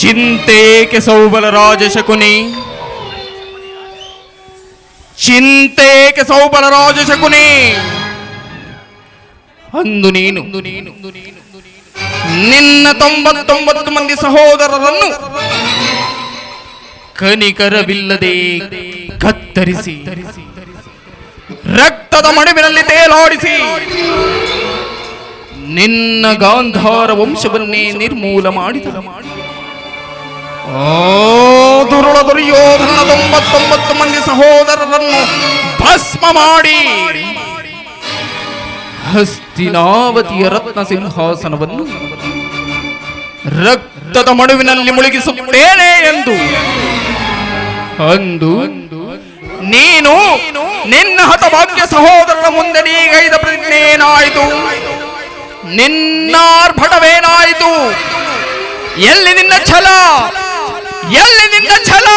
ಚಿಂತೆಗೆ ಸೌಬಲರಾಜ ಶಕುನಿ, ಚಿಂತೆಗೆ ಸೌಬಲರಾಜ ಶಕುನಿ. ಅಂದು ನೀನು ನಿನ್ನ 99 ಮಂದಿ ಸಹೋದರರನ್ನು ಕನಿಕರವಿಲ್ಲದೆ ಕತ್ತರಿಸಿ ರಕ್ತದ ಮಡುವಿನಲ್ಲಿ ತೇಲಾಡಿಸಿ ನಿನ್ನ ಗಾಂಧಾರ ವಂಶವನ್ನೇ ನಿರ್ಮೂಲ ಮಾಡಿದ ದುರುಳ ದುರ್ಯೋಧನ 99 ಮಂದಿ ಸಹೋದರರನ್ನು ಭಸ್ಮ ಮಾಡಿ ಹಸ್ತಿನಾವತಿಯ ರತ್ನ ಸಿಂಹಾಸನವನ್ನು ರಕ್ತದ ಮಡುವಿನಲ್ಲಿ ಮುಳುಗಿಸುತ್ತೇನೆ ಎಂದು ಅಂದು ನೀನು ನಿನ್ನ ಹತಭಾಗ್ಯ ಸಹೋದರರ ಮುಂದೆ ನೀಗೈದ ಪ್ರತಿಜ್ಞೆ ಏನಾಯಿತು? ನಿನ್ನಾರ್ಭಟವೇನಾಯಿತು? ಎಲ್ಲಿ ನಿನ್ನ ಛಲ? ಎಲ್ಲಿ ನಿನ್ನ ಛಲ?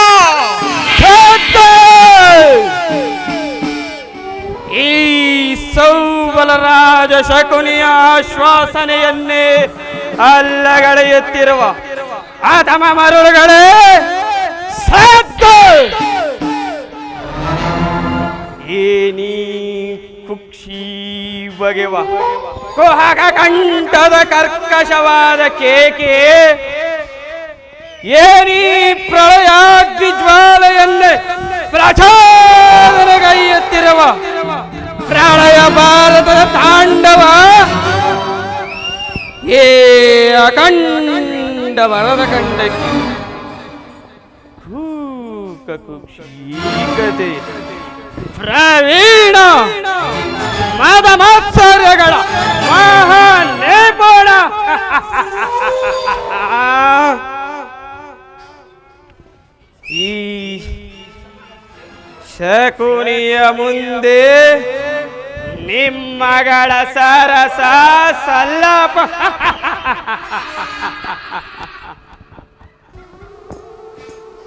ಈ ಸೌಬಲರಾಜ ಶಕುನಿಯ ಆಶ್ವಾಸನೆಯನ್ನೇ ಅಲ್ಲಗಳೆಯುತ್ತಿರುವ ಆತಮ ಮರುಳುಗಳೇ, ಸತ್ತು ಏನೀ ಕುಕ್ಷಿ ಬಗೆವ ಕುಹಕ ಕಂಠದ ಕರ್ಕಶವಾದ ಕೇಕೆ, ಏನೀ ಪ್ರಳಯಾಗ್ನಿ ಜ್ವಾಲೆಯನ್ನೇ ಪ್ರಚೋದನೆಗೈಯುತ್ತಿರುವ ಪ್ರಳಯ ಭಾರತದ ತಾಂಡವ, ಏ ಅಖಂಡ ವರದ ಕಂಡಕ್ಕೆ ಕೂಕ ಕುಕ್ಷೀಕತೆ ಪ್ರವೀಣ ಮದ ಮಾತ್ಸರ್ಯಗಳ ಮಹಾನೇಪೋಣ. ಈ ಶಕುನಿಯ ಮುಂದೆ ನಿಮ್ಮಗಳ ಸರಸ ಸಲ್ಲಪ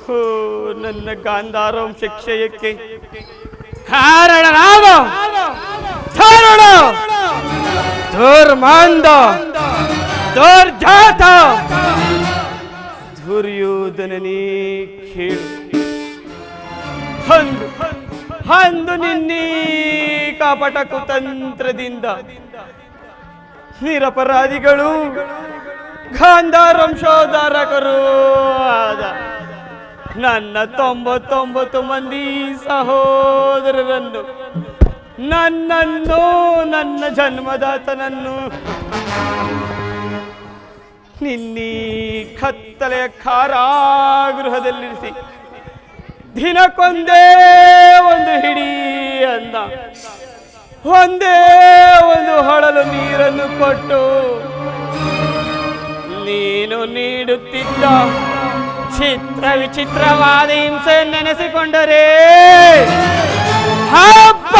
ಹೋ ನನ್ನ ಗಾಂಧಾರವಂಶ ಕ್ಷಯಕ್ಕೆ ಕಾರಣನಾದ ತರುಣ ದುರ್ಮಾಂಧ ದುರ್ಜಾತ ದುರ್ಯೋಧನನೇ ಕೇಳು. ಅಂದು ನಿನ್ನೀ ಕಪಟ ಕುತಂತ್ರದಿಂದ ನಿರಪರಾಧಿಗಳು ಗಾಂಧಾರಂಶೋದ್ಧಾರಕರು ಆದ ನನ್ನ 99 ಮಂದಿ ಸಹೋದರರನ್ನು, ನನ್ನನ್ನು, ನನ್ನ ಜನ್ಮದಾತನನ್ನು ನಿನ್ನೀ ಕತ್ತಲೆಯ ಕಾರಾಗೃಹದಲ್ಲಿರಿಸಿ ದಿನಕ್ಕೊಂದೇ ಒಂದು ಹಿಡಿ ಅನ್ನ, ಒಂದೇ ಒಂದು ಹೊಳಲು ನೀರನ್ನು ಕೊಟ್ಟು ನೀನು ನೀಡುತ್ತಿದ್ದ ಚಿತ್ರ ವಿಚಿತ್ರವಾದ ಹಿಂಸೆ ನೆನೆಸಿಕೊಂಡರೆ ಹಬ್ಬ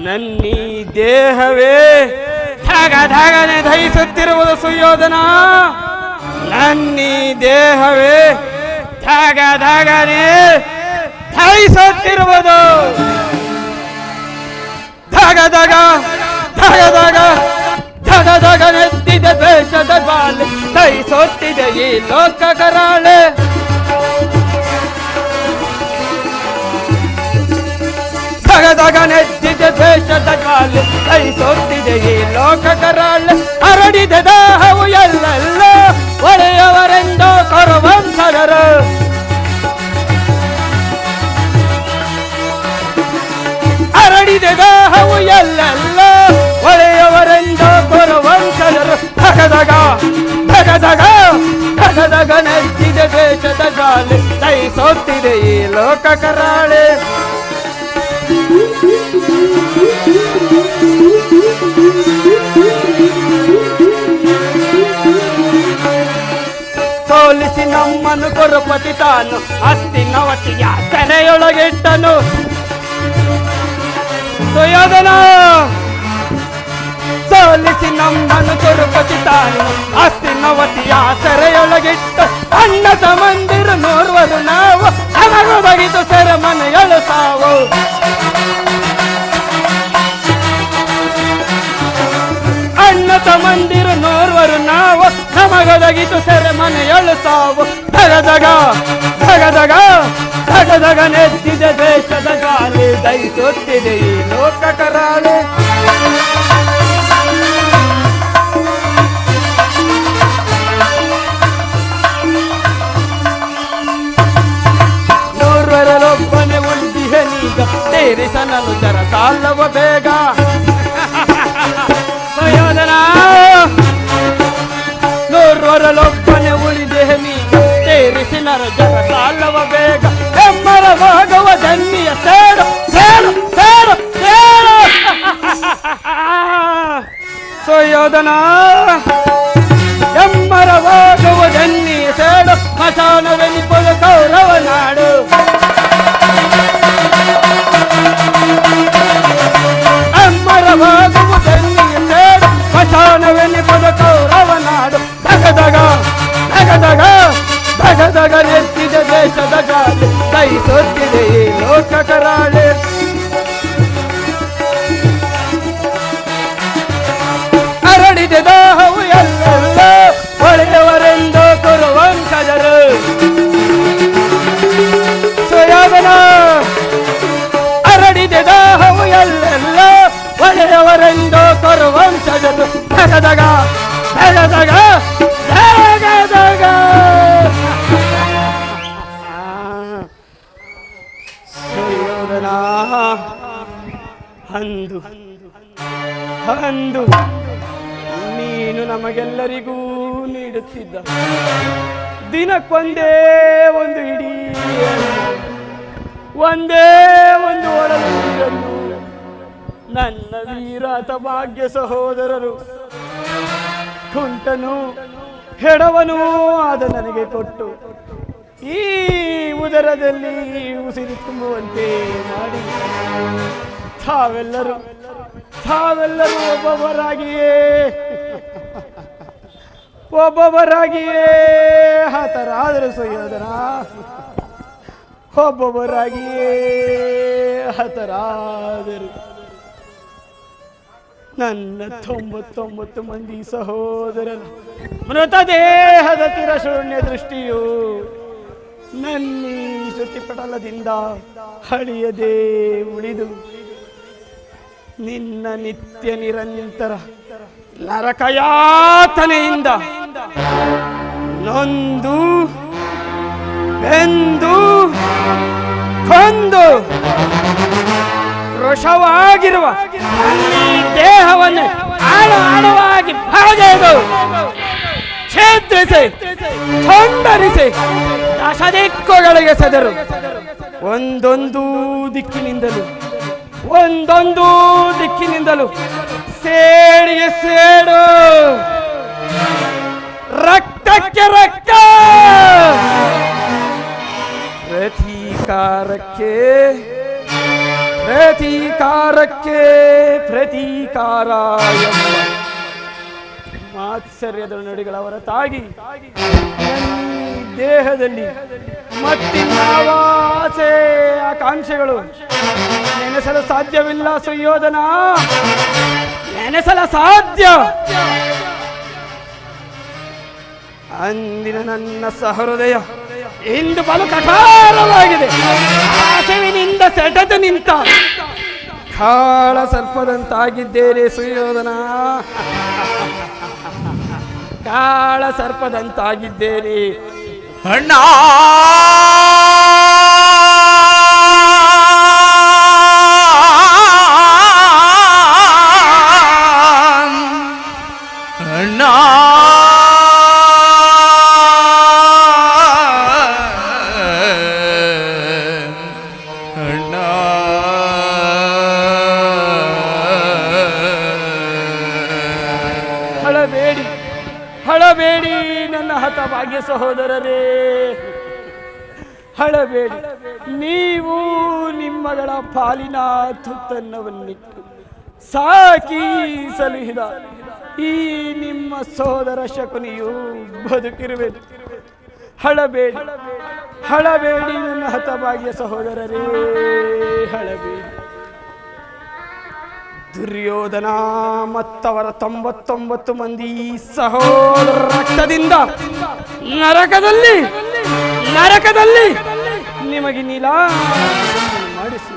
ನನ್ನೀ ದೇಹವೇ ಧಗ ಧಗನೆ ದಹಿಸುತ್ತಿರುವುದು ಸುಯೋಧನ, ನನ್ನೀ ದೇಹವೇ ಧಗ ಧಗನೆ ದಹಿಸುತ್ತಿರುವುದು. ಧಗ ಧಗ ಧಗ ಧಗ ಧಗ ಧಗನೆದ್ದಿದ ದ್ವೇಷದ ಜ್ವಾಲೆ ದಹಿಸುತ್ತಿದೆ ಈ ಲೋಕ ಕರಾಳೆ. ಧಗ ಧಗನೆದ್ದಿದ ದ್ವೇಷದ ಜ್ವಾಲೆ ದಹಿಸುತ್ತಿದೆ ಈ ಲೋಕ ಕರಾಳೆ. ಹರಡಿದ ದಾಹವು ಎಲ್ಲೆಲ್ಲ ಒಳೆಯವರೆಂದು ಕೊರವಂಶದರು, ಹರಡಿದ ದಾಹವು ಎಲ್ಲೆಲ್ಲ ಒಳೆಯವರೆಂದು ಕೊರವಂಶದರು. ಧಗಧಗ ಧಗಧಗ ಧಗಧಗ ನೆಚ್ಚಿದ ದೇಶದ ಗಾಳಿ ದಹಿಸುತ್ತಿದೆ ಈ ಲೋಕ ಕರಾಳೆ. ಸೋಲಿಸಿ ನಮ್ಮನ್ನು ಕೊರಪತಿ ತಾನು ಹಸ್ತಿನವತಿಯ ಸೆರೆಯೊಳಗಿಟ್ಟನು. ಸುಯೋಧನ ಸೋಲಿಸಿ ನಮ್ಮನ್ನು ಕೊರಪತಿ ತಾನು ಹಸ್ತಿನವತಿಯ ಸೆರೆಯೊಳಗಿಟ್ಟು ಅಣ್ಣ ತಮ್ಮಂದಿರು ನೋರ್ವರು ನಾವು ನಮಗೂ ಬಗಿದು ಸೆರೆಮನೆಯಳು ಸಾವು. ಅಣ್ಣ ತಮ್ಮಂದಿರು ನೋರ್ವರು ನಾವು ನಮಗೊದಗಿತು ಸೆರೆ ಧಗ ಧಗ ಧಗ ಧಗ ಧಗ ನೆತ್ತಿದ ದೇಶದ ಗಾಳಿ ದಹಿಸುತ್ತಿದೆ ಈ ಲೋಕ ಕರಾಳೆ. ನೂರರಲ್ಲೊಬ್ಬನೇ ಉಳಿದಿಹೆ ನೀಗ ತೀರಿಸನಲು ಜರ ಸಾಲವ ಬೇಗ. ಸುಯೋಧನ ನೂರರಲ್ಲೊಬ್ಬನೇ ಉಳಿದಿಹೆ ನೀಗ ತೀರಿಸಿನರು ಜರ ಸಾಲವ ಬೇಗ. ಎಮ್ಮರ ಭಾಗವ ಜನ್ನಿಯ ಸೇಡು ಸೇಡು ಸೇಡು ಸೇಡು. ಸುಯೋಧನ ಎಮ್ಮರ ಭಾಗವ ಜನ್ನಿಯ ಸೇಡು ಮಸಾನವೆನಿಪದ ಕೌರವ ನಾಡು. ಎಮ್ಮರ ಭಾಗವ ಜನ್ನಿಯ ಸೇಡು ಮಸಾನವೆನಿಪದ ಕೌರವ ನಾಡು. ಧಗ ಧಗ ಧಗ ಧಗ ಧಗ ಧಗ ನೆತ್ತಿದ ದೇಶದ ಗಾಳಿ ದಹಿಸುತ್ತಿದೆ ಈ ಲೋಕ ಕರಾಳೆ. ಹರಡಿದ ದಾಹವು ಎಲ್ಲೆಲ್ಲ ಒಳ್ಳೆಯವರೆಂದು ಕುರುವಂಶಜರು. ಸುಯೋಧನ ಹರಡಿದ ದಾಹವು ಎಲ್ಲೆಲ್ಲ ಒಳ್ಳೆಯವರೆಂದು ಕುರುವಂಶಜರು. ಧಗ ಧಗ ಧಗ ಧಗ ಧಗ ಧಗ. ಸುಯೋಧನ ಅಂದು ಅಂದು ನೀನು ನಮಗೆಲ್ಲರಿಗೂ ನೀಡುತ್ತಿದ್ದ ದಿನಕ್ಕೊಂದೇ ಒಂದು ಇಡೀ ಒಂದೇ ಒಂದು ಒಳಲು ನೀರನ್ನು ನನ್ನ ವೀರಾತ ಭಾಗ್ಯ ಸಹೋದರರು ಕುಂಟನು ಹೆಡವನೂ ಆದ ನನಗೆ ಕೊಟ್ಟು ಈ ಉದರದಲ್ಲಿ ಉಸಿರು ತುಂಬುವಂತೆ ಮಾಡಿ ತಾವೆಲ್ಲರೂ ಒಬ್ಬೊಬ್ಬರಾಗಿಯೇ ಹತರಾದರು. ಸುಯೋಧನ ಒಬ್ಬೊಬ್ಬರಾಗಿಯೇ ಹತರಾದರು. ನನ್ನ 99 ಮಂದಿ ಸಹೋದರರು ಮೃತದೇಹದ ತಿರಶೂನ್ಯ ದೃಷ್ಟಿಯು ನನ್ನೀ ಶ್ರುತಿಪಟಲದಿಂದ ಅಳಿಯದೇ ಉಳಿದು ನಿನ್ನ ನಿತ್ಯ ನಿರಂತರ ನರಕಯಾತನೆಯಿಂದ ನೊಂದು ಬೆಂದು ಕೊಂದು ರೋಷವಾಗಿರುವ ದೇಹವನ್ನು ಆಳವಾಗಿ ಭಾಗೆದು ಛೇದ್ರಿಸಿ ತೊಂಡರಿಸಿ ದಶದಿಕ್ಕುಗಳಿಗೆ ಸೆದರು. ಒಂದೊಂದು ದಿಕ್ಕಿನಿಂದಲೂ ಸೇಡಿಗೆ ಸೇಡು, ರಕ್ತಕ್ಕೆ ರಕ್ತ, ಪ್ರತೀಕಾರ ಎಂಬ ಮಾತ್ಸರ್ಯದ ನುಡಿಗಳ ಹೊರತಾಗಿ ದೇಹದಲ್ಲಿ ಮತ್ತಿನ್ಯಾವ ಆಸೆ ಆಕಾಂಕ್ಷೆಗಳು ನೆನೆಸಲು ಸಾಧ್ಯವಿಲ್ಲ. ಸುಯೋಧನ, ನೆನೆಸಲು ಸಾಧ್ಯ. ಅಂದಿನ ನನ್ನ ಸಹೃದಯ ಇಂದು ಬಲು ಕಠೋರವಾಗಿದೆ. ಆಸೆವಿನಿಂದ ಸೆಟೆದು ನಿಂತ ಕಾಳ ಸರ್ಪದಂತಾಗಿದ್ದೇನೆ ಸುಯೋಧನ, ಕಾಳ ಸರ್ಪದಂತಾಗಿದ್ದೇನೆ ಅಣ್ಣ. ಅಣ್ಣ ಅಣ್ಣ ಹಳಬೇಡಿ ಹಳಬೇಡಿ ನನ್ನ ಹತಭಾಗ್ಯ ಸಹೋದರರೇ, ಹಳಬೇಡಿ. ನೀವು ನಿಮ್ಮಗಳ ಪಾಲಿನ ತುತ್ತನ್ನವನ್ನಿಟ್ಟು ಸಾಕಿ ಸಲುಹಿದ ಈ ನಿಮ್ಮ ಸೋದರ ಶಕುನಿಯು ಬದುಕಿರುವೆನು. ಹಳಬೇಡಿ ಹಳಬೇಡಿ ನನ್ನ ಹತಭಾಗ್ಯ ಸಹೋದರರೇ, ಹಳಬೇಡಿ. ದುರ್ಯೋಧನ ಮತ್ತವರ 99 ಮಂದಿ ಸಹೋದರ ರಕ್ತದಿಂದ ನರಕದಲ್ಲಿ ನರಕದಲ್ಲಿ ನಿಮಗೆ ನೀಲಾ ಮಾಡಿಸಿ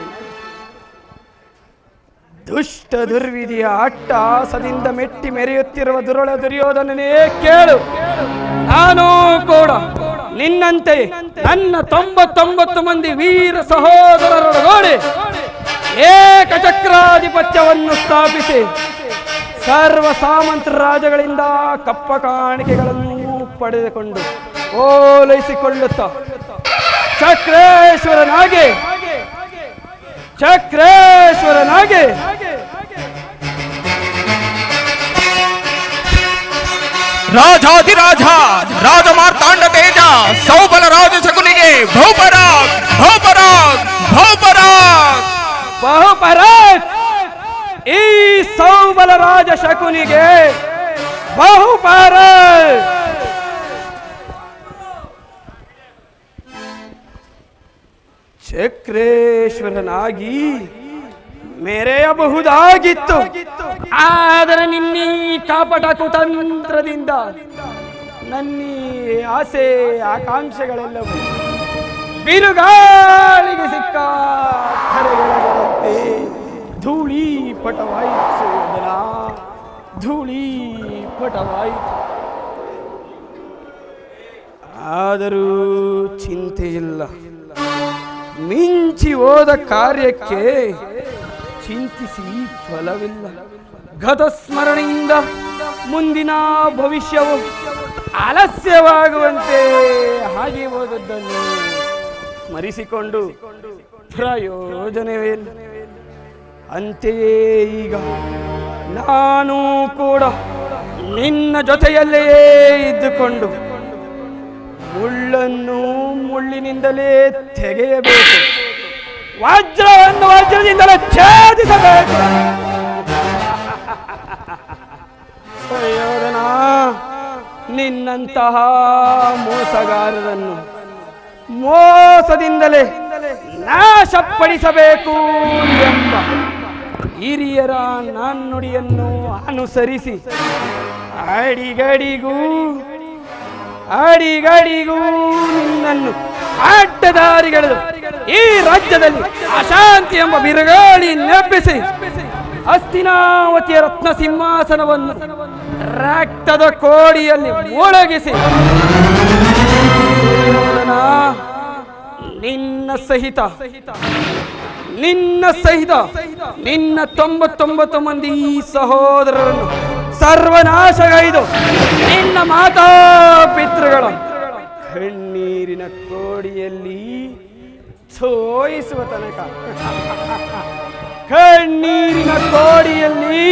ದುಷ್ಟ ದುರ್ವಿಧಿಯ ಅಟ್ಟಹಾಸದಿಂದ ಮೆಟ್ಟಿ ಮೆರೆಯುತ್ತಿರುವ ದುರುಳ ದುರ್ಯೋಧನನೇ ಕೇಳು. ನಾನು ಕೂಡ ನಿನ್ನಂತೆ ನನ್ನ 99 ಮಂದಿ ವೀರ ಸಹೋದರರೊಡಗೂಡಿ ಏಕಚಕ್ರಾಧಿಪತ್ಯವನ್ನು ಸ್ಥಾಪಿಸಿ ಸರ್ವ ಸಾಮಂತ ರಾಜಗಳಿಂದ ಕಪ್ಪ ಕಾಣಿಕೆಗಳನ್ನು ಪಡೆದುಕೊಂಡು ಓಲೈಸಿಕೊಳ್ಳುತ್ತ ಚಕ್ರೇಶ್ವರನಾಗಿ ರಾಜಾಧಿರಾಜ ರಾಜ ಮಾರ್ತಾಂಡ ತೇಜ ಸೌಬಲ ರಾಜ ಶಕುನಿಗೆ ಬಹುಪರಾಗ್ ಬಹುಪರಾಗ್ ಬಹುಪರಾಗ್ ಬಹುಪರಾಗ್ ಈ ಸೌಬಲ ರಾಜ ಶಕುನಿಗೆ ಬಹುಪರಾಗ್. ಚಕ್ರೇಶ್ವರನಾಗಿ ಮೆರೆಯಬಹುದಾಗಿತ್ತು, ಆದರೆ ನಿನ್ನೀ ಕಾಪಟ ಕುತಂತ್ರದಿಂದ ನನ್ನೀ ಆಸೆ ಆಕಾಂಕ್ಷೆಗಳೆಲ್ಲವೂ ಬಿರುಗಾಳಿಗೆ ಸಿಕ್ಕ ಕರೆಗಳಂತೆ ಧೂಳೀಪಟವಾಯಿತು ಸೋದರ, ಧೂಳೀಪಟವಾಯಿತು. ಆದರೂ ಚಿಂತೆ ಇಲ್ಲ, ಮಿಂಚಿ ಹೋದ ಕಾರ್ಯಕ್ಕೆ ಚಿಂತಿಸಿ ಫಲವಿಲ್ಲ. ಗತಸ್ಮರಣೆಯಿಂದ ಮುಂದಿನ ಭವಿಷ್ಯವು ಆಲಸ್ಯವಾಗುವಂತೆ ಹಾಗೆ ಹೋದದ್ದನ್ನು ಸ್ಮರಿಸಿಕೊಂಡು ಪ್ರಯೋಜನವಿಲ್ಲ. ಅಂತೆಯೇ ಈಗ ನಾನು ಕೂಡ ನಿನ್ನ ಜೊತೆಯಲ್ಲೇ ಇದ್ದುಕೊಂಡು ಮುಳ್ಳನ್ನು ಮುಳ್ಳಿನಿಂದಲೇ ತೆಗೆಯಬೇಕು, ವಜ್ರವನ್ನು ವಜ್ರದಿಂದಲೇ ಛೇದಿಸಬೇಕು. ಪ್ರಯೋಜನ ನಿನ್ನಂತಹ ಮೋಸಗಾರರನ್ನು ಮೋಸದಿಂದಲೇ ನಾಶಪಡಿಸಬೇಕು ಎಂಬ ಹಿರಿಯರ ನಾಣ್ಣುಡಿಯನ್ನು ಅನುಸರಿಸಿ ಅಡಿಗಡಿಗೂ ನಿನ್ನನ್ನು ಅಡ್ಡದಾರಿಗೆಳೆದು ಈ ರಾಜ್ಯದಲ್ಲಿ ಅಶಾಂತಿ ಎಂಬ ಬಿರುಗಾಳಿ ನೆಬ್ಬಿಸಿ ಹಸ್ತಿನಾವತಿಯ ರತ್ನ ಸಿಂಹಾಸನವನ್ನು ರಕ್ತದ ಕೋಡಿಯಲ್ಲಿ ಮುಳುಗಿಸಿ ನಿನ್ನ ಸಹಿತ ನಿನ್ನ 99 ಮಂದಿ ಸಹೋದರರನ್ನು ಸರ್ವನಾಶಗೈದು ನಿನ್ನ ಮಾತಾ ಪಿತೃಗಳ ಕಣ್ಣೀರಿನ ಕೋಡಿಯಲ್ಲಿ ಸೋಯಿಸುವ ತನಕ, ಕಣ್ಣೀರಿನ ಕೋಡಿಯಲ್ಲಿ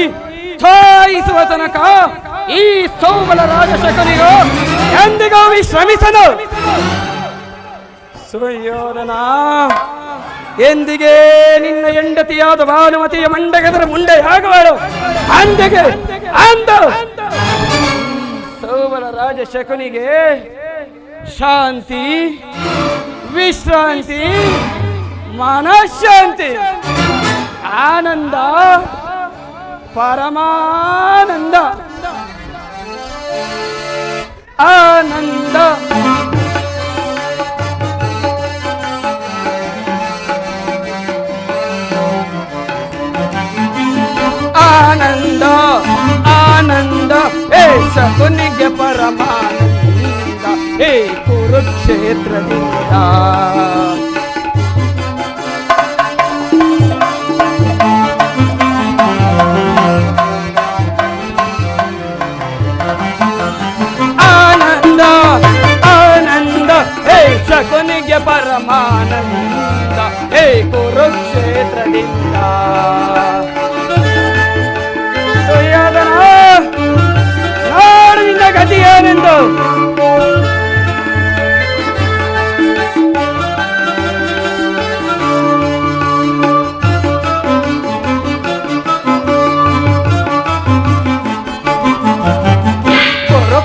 ಛಾಯಿಸುವ ತನಕ ಈ ಸೌಬಲ ರಾಜಶಕನಿಗೂ ಎಂದಿಗೂ ವಿಶ್ರಮಿಸನು. ಸುಯೋಧನ, ಎಂದಿಗೆ ನಿನ್ನ ಹೆಂಡತಿಯಾದ ಭಾನುಮತಿಯ ಮಂಡಗದರ ಮುಂಡೆಯಾಗಬಾಳು. ಅಂದಿಗೆ ಸೌಬಲ ರಾಜ ಶಕುನಿಗೆ ಶಾಂತಿ, ವಿಶ್ರಾಂತಿ, ಮನಃಶಾಂತಿ, ಆನಂದ, ಪರಮಾನಂದ, ಆನಂದ. ಆನಂದ ಆನಂದ ಹೇ ಶಕುನಿಗೆ ಪರಮಾನಂದ, ಹೇ ಕುರುಕ್ಷೇತ್ರದಿಂದ ಆನಂದ ಆನಂದ ಹೇ ಶಕುನಿಗೆ ಪರಮಾನಂದ, ಹೇ ಕುರುಕ್ಷೇತ್ರದಿಂದ. ನಾಡು ನಿನ್ನ ಗತಿ ಏನೆಂದು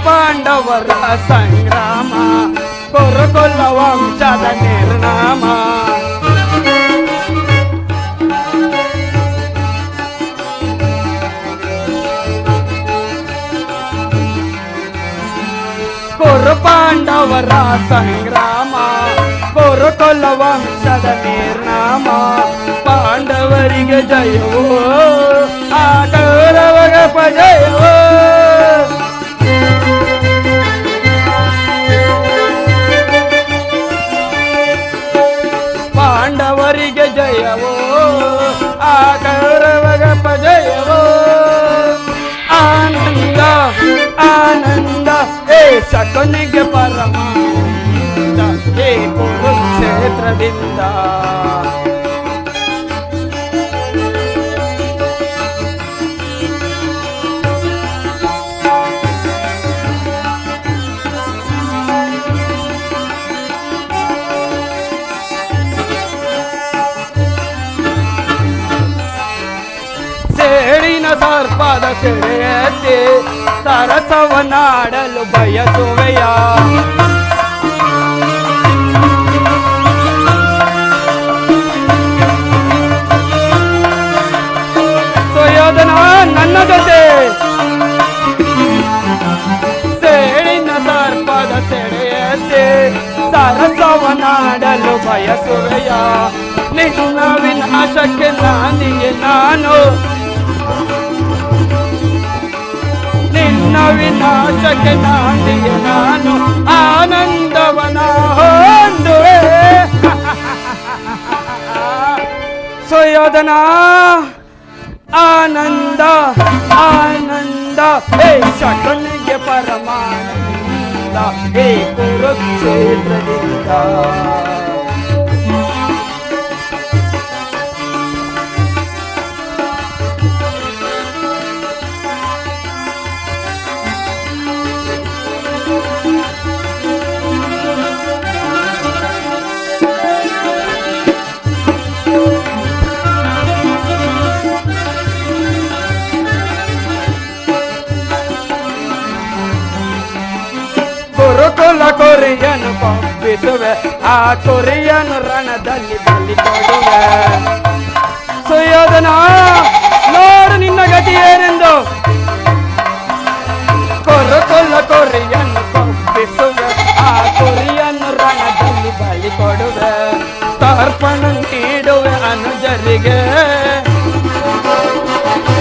ಪಾಂಡವರ ಸಂಗ್ರಾಮ, ಕೊರಕೊಲ್ಲ ವಂಶದ ನಿರ್ನಾಮ. ಪಾಂಡವರ ಸಂಗ್ರಾಮ, ಕುರುಕುಲ ವಂಶದ ನಿರ್ನಾಮ ಪಾಂಡವರಿಗೆ ಜಯವೋ ಆ ಕೌರವಗ ಪಜಯವೋ ಪಾಂಡವರಿಗೆ ಜಯವೋ ಆ ಕೌರವಗ ಪಜಯವೋ ಆನಂದ ಆನಂದ ಏ ಶಕುನಿಗೆ ಪರಮಾನಂದ ಏ ಕುರುಕ್ಷೇತ್ರದಿಂದ ಸೇಡಿನ ಸರ್ಪದ ಸೆಳೆಯತ್ತೆ ಸರಸವನಾಡಲು ಬಯಸುವೆಯ ಸುಯೋಧನ ನನ್ನ ಜೊತೆ ಸೇಡಿನ ಸರ್ಪದ ಸೆಳೆಯತ್ತೆ ಸರಸವನಾಡಲು ಬಯಸುವೆಯ ನಿನ್ನ ವಿನಾಶಕ್ಕೆ ನಾನಿಗೆ ನಾನು ನಿನ್ನ ವಿನಾಶಕ್ಕೆ ನಾನಿಗೆ ನಾನು ಆನಂದವನ ಹೊಂದುವೆ ಸುಯೋಧನ ಆನಂದ ಆನಂದ ಹೇ ಶಕುನಿಗೆ ಪರಮಾನಂದ ಹೇ ಕುರುಕ್ಷೇತ್ರದಿಂದ ಕುರುಕುಲ ಕೊರಿಯನು ಕೊಂಬಿಸುವೆ ಆ ಕೊರಿಯನು ರಣದಲ್ಲಿ ಬಲಿ ಕೊಡುವೆ ಸುಯೋಧನ ನೋಡು ನಿನ್ನ ಗತಿ ಏನೆಂದು ಕುರುಕುಲ ಕೊರಿಯನು ಕೊಂಬಿಸುವೆ ಆ ಕೊರಿಯನು ರಣದಲ್ಲಿ ಬಲಿ ಕೊಡುವೆ ತರ್ಪಣ ನೀಡುವೆ ಅನುಜರಿಗೆ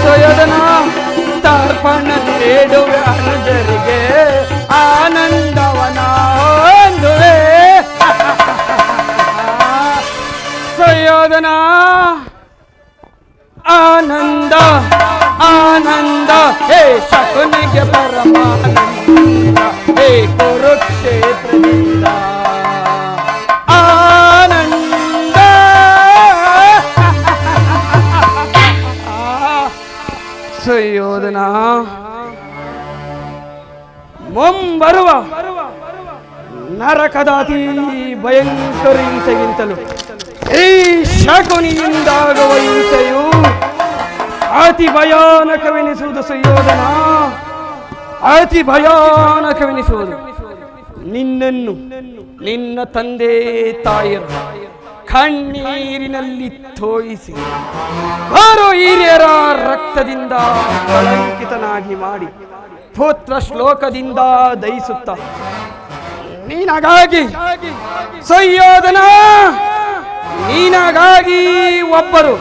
ಸುಯೋಧನ ತರ್ಪಣ ನೀಡುವೆ ಅನುಜರಿಗೆ ಆನಂದವನ ಹೊಂದುವೆ ಸುಯೋಧನ ಆನಂದ ಆನಂದ ಹೇ ಶಕುನಿಗೆ ಪರಮಾನಂದ ಹೇ ಕುರುಕ್ಷೇತ್ರದಿಂದ ಆನಂದ ಸುಯೋಧನ ಮುಂಬರುವ ನರಕದಾತಿ ಭಯಂಕರ ಹಿಂಸೆಗಿಂತಲೂ ಈ ಶಕುನಿಯಿಂದಾಗುವ ಹಿಂಸೆಯು ಅತಿ ಭಯಾನಕವೆನಿಸುವುದು ಸುಯೋಧನ ಅತಿ ಭಯಾನಕವೆನಿಸುವುದು ನಿನ್ನನ್ನು ನಿನ್ನ ತಂದೆ ತಾಯಿಯರು ಕಣ್ಣೀರಿನಲ್ಲಿ ತೋಯಿಸಿ ಬಾರೋ ಹಿರಿಯರ ರಕ್ತದಿಂದ ಕಳಂಕಿತನಾಗಿ ಮಾಡಿ ಪುತ್ರ ಶ್ಲೋಕದಿಂದ ದಯಿಸುತ್ತ ನೀನಗಾಗಿ ಸುಯೋಧನ ನೀನಗಾಗಿ ಒಬ್ಬರು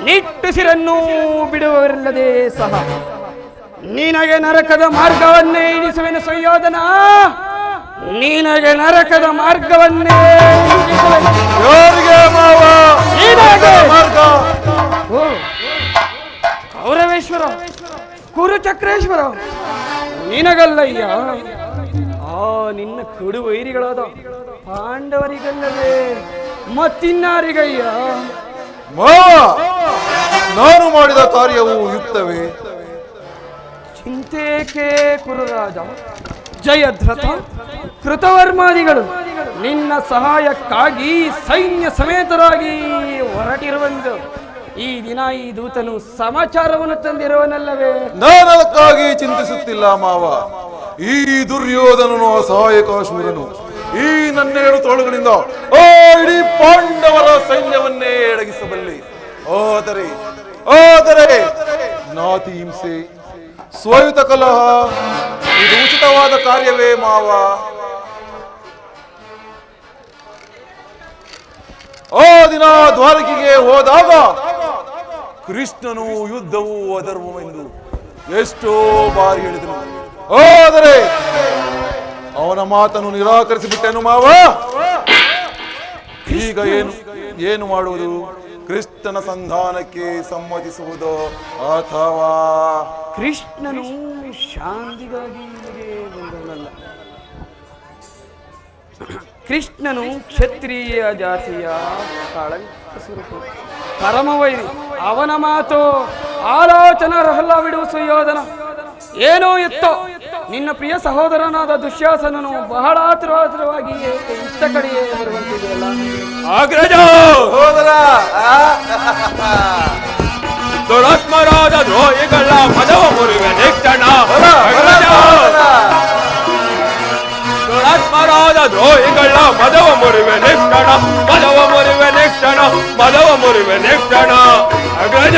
ನಿಟ್ಟುಸಿರನ್ನು ಬಿಡುವರಿಲ್ಲದೆ ಸಹ ನಿನಗೆ ನರಕದ ಮಾರ್ಗವನ್ನೇ ಇಳಿಸುವೆನು ಸುಯೋಧನ ನಿನಗೆ ನರಕದ ಮಾರ್ಗವನ್ನೇ ಕೌರವೇಶ್ವರ ಕುರುಚಕ್ರೇಶ್ವರ ನಿನಗಲ್ಲಯ್ಯ ಆ ನಿನ್ನ ಕೊಡು ವೈರಿಗಳಾದ ಪಾಂಡವರಿಗಲ್ಲವೇ ಮತ್ತಿನ್ನಾರಿಗಯ್ಯ ನಾನು ಮಾಡಿದ ಕಾರ್ಯವು ಯುಕ್ತವೇ ಚಿಂತೇಕೆ ಕುರುರಾಜ ಜಯದ್ರಥ ಕೃತವರ್ಮಾದಿಗಳು ನಿನ್ನ ಸಹಾಯಕ್ಕಾಗಿ ಸೈನ್ಯ ಸಮೇತರಾಗಿ ಹೊರಟಿರುವಂದು ಈ ದಿನ ಈ ದೂತನು ಸಮಾಚಾರವನ್ನು ತಂದಿರುವನಲ್ಲವೇ ನಾನು ಅದಕ್ಕಾಗಿ ಚಿಂತಿಸುತ್ತಿಲ್ಲ ಮಾವ ಈ ದುರ್ಯೋಧನನು ಅಸಹಾಯಕಾಶ್ಮೀರನು ಈ ನನ್ನೆರಡು ತೋಳುಗಳಿಂದ ಇಡೀ ಪಾಂಡವರ ಸೈನ್ಯವನ್ನೇ ಎಡಗಿಸಬಲ್ಲೆ ಆದರೆ ನಾತಿ ಹಿಂಸೆ ಸ್ವಯುತ ಕಲಹ ಇದು ಉಚಿತವಾದ ಕಾರ್ಯವೇ ಮಾವ ದಿನ ದ್ವಾರಕೆಗೆ ಹೋದಾಗ ಕೃಷ್ಣನು ಯುದ್ಧವು ಅಧರ್ಮವೆಂದು ಎಷ್ಟೋ ಬಾರಿ ಹೇಳಿದನು. ಆದರೆ ಅವನ ಮಾತನ್ನು ನಿರಾಕರಿಸಿಬಿಟ್ಟೆನು ಮಾವ. ಈಗ ಏನು ಮಾಡುವುದು? ಕೃಷ್ಣನ ಸಂಧಾನಕ್ಕೆ ಸಮ್ಮತಿಸುವುದು ಅಥವಾ ಕೃಷ್ಣನು ಶಾಂತಿಗಾಗಿ ಬಂದವನಲ್ಲ. ಕೃಷ್ಣನು ಕ್ಷತ್ರಿಯ ಜಾತಿಯ ಕಳಂಕ ಸ್ವರೂಪ, ಪರಮವೈರಿ. ಅವನ ಮಾತು ಆಲೋಚನರಲ್ಲ ಬಿಡುವ ಸುಯೋಧನ. ಏನೋ ಎತ್ತೋ ನಿನ್ನ ಪ್ರಿಯ ಸಹೋದರನಾದ ದುಶ್ಯಾಸನನು ಬಹಳ ಆತುರವಾಗಿ ಇತ್ತ ಕಡೆಯೇ ಬರುವಂತಿದೆಯಲ್ಲ. ಅಗ್ರಜ ಸಹೋದರ, ದುರಾತ್ಮರಾದ ದ್ರೋಹಿಗಳ ಮದವ ಮುರಿವೆ ನಿಕ್ಷಣ. ದುರಾತ್ಮರಾದ ದ್ರೋಹಿಗಳ ಮದವ ಮುರಿವೆ ನಿಕ್ಷಣ, ಮದವ ಮುರಿವೆ ನಿಕ್ಷಣ, ಮದವ ಮುರಿವೆ ನಿಕ್ಷಣ. ಅಗ್ರಜ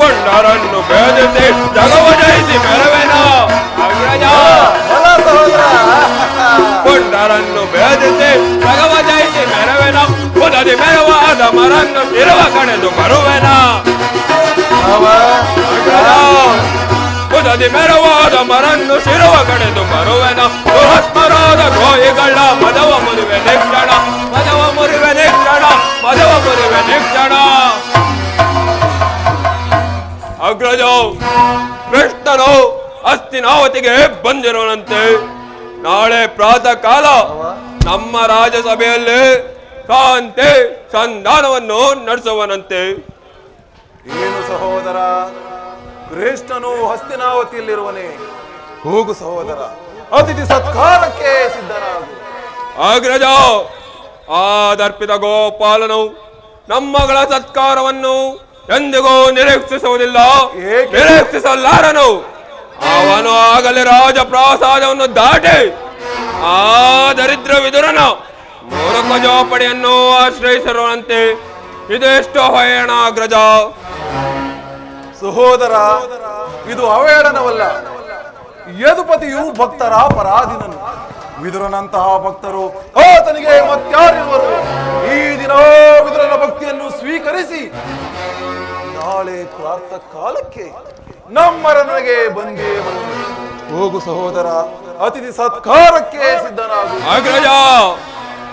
ಕೊಂಡರನ್ನು ಭೇದಿಸಿ ಜಗವ ಜಯಿಸಿ ಮೆರವೆನ. ಅಗ್ರಜ ಕೊಂಡರನ್ನು ಭೇದಿಸಿ ಜಗವ ಜಯಿಸಿ ಮೆರವೆನ. ಉದದಿ ಮೆರವಾದ ಮರನ್ನು ಇರುವ ಕಣೆದು ಬರುವೆನ. ಉದದಿ ಮೆರವಾದ ಮರನ್ನು ಶಿರುವ ಕಡೆದು ಬರುವೆನ. ದುರಾತ್ಮರಾದ ದ್ರೋಹಿಗಳ ಮದವ ಮುರಿವೆ ನಿಕ್ಷಣ, ಮದವ ಮುರಿವೆ ನಿಕ್ಷಣ, ಮದವ ಮುರಿವೆ ನಿಕ್ಷಣ. ಅಗ್ರಜ ಕೃಷ್ಣನು ಹಸ್ತಿನಾವತಿಗೆ ಬಂದಿರುವಂತೆ ನಾಳೆ ಪ್ರಾತಃ ಕಾಲ ನಮ್ಮ ರಾಜಸಭೆಯಲ್ಲಿ ಕಾಂತಿ ಸಂಧಾನವನ್ನು ನಡೆಸುವನಂತೆ. ಏನು ಸಹೋದರ, ಕೃಷ್ಣನು ಹಸ್ತಿನಾವತಿಯಲ್ಲಿರುವನೇ? ಹೋಗು ಸಹೋದರ, ಅತಿಥಿ ಸತ್ಕಾರಕ್ಕೆ ಸಿದ್ಧನಾಗು. ಅಗ್ರಜ ಆ ದರ್ಪಿತ ಗೋಪಾಲನು ನಮ್ಮಗಳ ಸತ್ಕಾರವನ್ನು ಎಂದಿಗೂ ನಿರೀಕ್ಷಿಸುವುದಿಲ್ಲ, ನಿರೀಕ್ಷಿಸಲಾರನು. ಅವನು ಆಗಲೇ ರಾಜಪ್ರಾಸಾದವನ್ನು ದಾಟಿ ಆ ದರಿದ್ರ ವಿದುರನ ಮೂರಕ ಜೋಪಡಿಯನ್ನು ಆಶ್ರಯಿಸಿರುವಂತೆ ಇದೆಷ್ಟು ಅವಹೇಳನ ಅಗ್ರಜ. ಸಹೋದರ, ಇದು ಅವಹೇಳನವಲ್ಲ. ಯದುಪತಿಯು ಭಕ್ತರ ಪರಾಧೀನನು. ವಿದುರನಂತಹ ಭಕ್ತರು ಆತನಿಗೆ ಮತ್ಯಾರಿರುವರು? ಈ ದಿನ ವಿದುರನ ಭಕ್ತಿಯನ್ನು ಸ್ವೀಕರಿಸಿ ನಾಳೆ ಪ್ರಾತಃ ಕಾಲಕ್ಕೆ ನಮ್ಮರನಿಗೆ ಬಂದೇ ಬರುವುದು. ಹೋಗು ಸಹೋದರ, ಅತಿಥಿ ಸತ್ಕಾರಕ್ಕೆ ಸಿದ್ಧನಾಗು. ಅಗ್ರಜ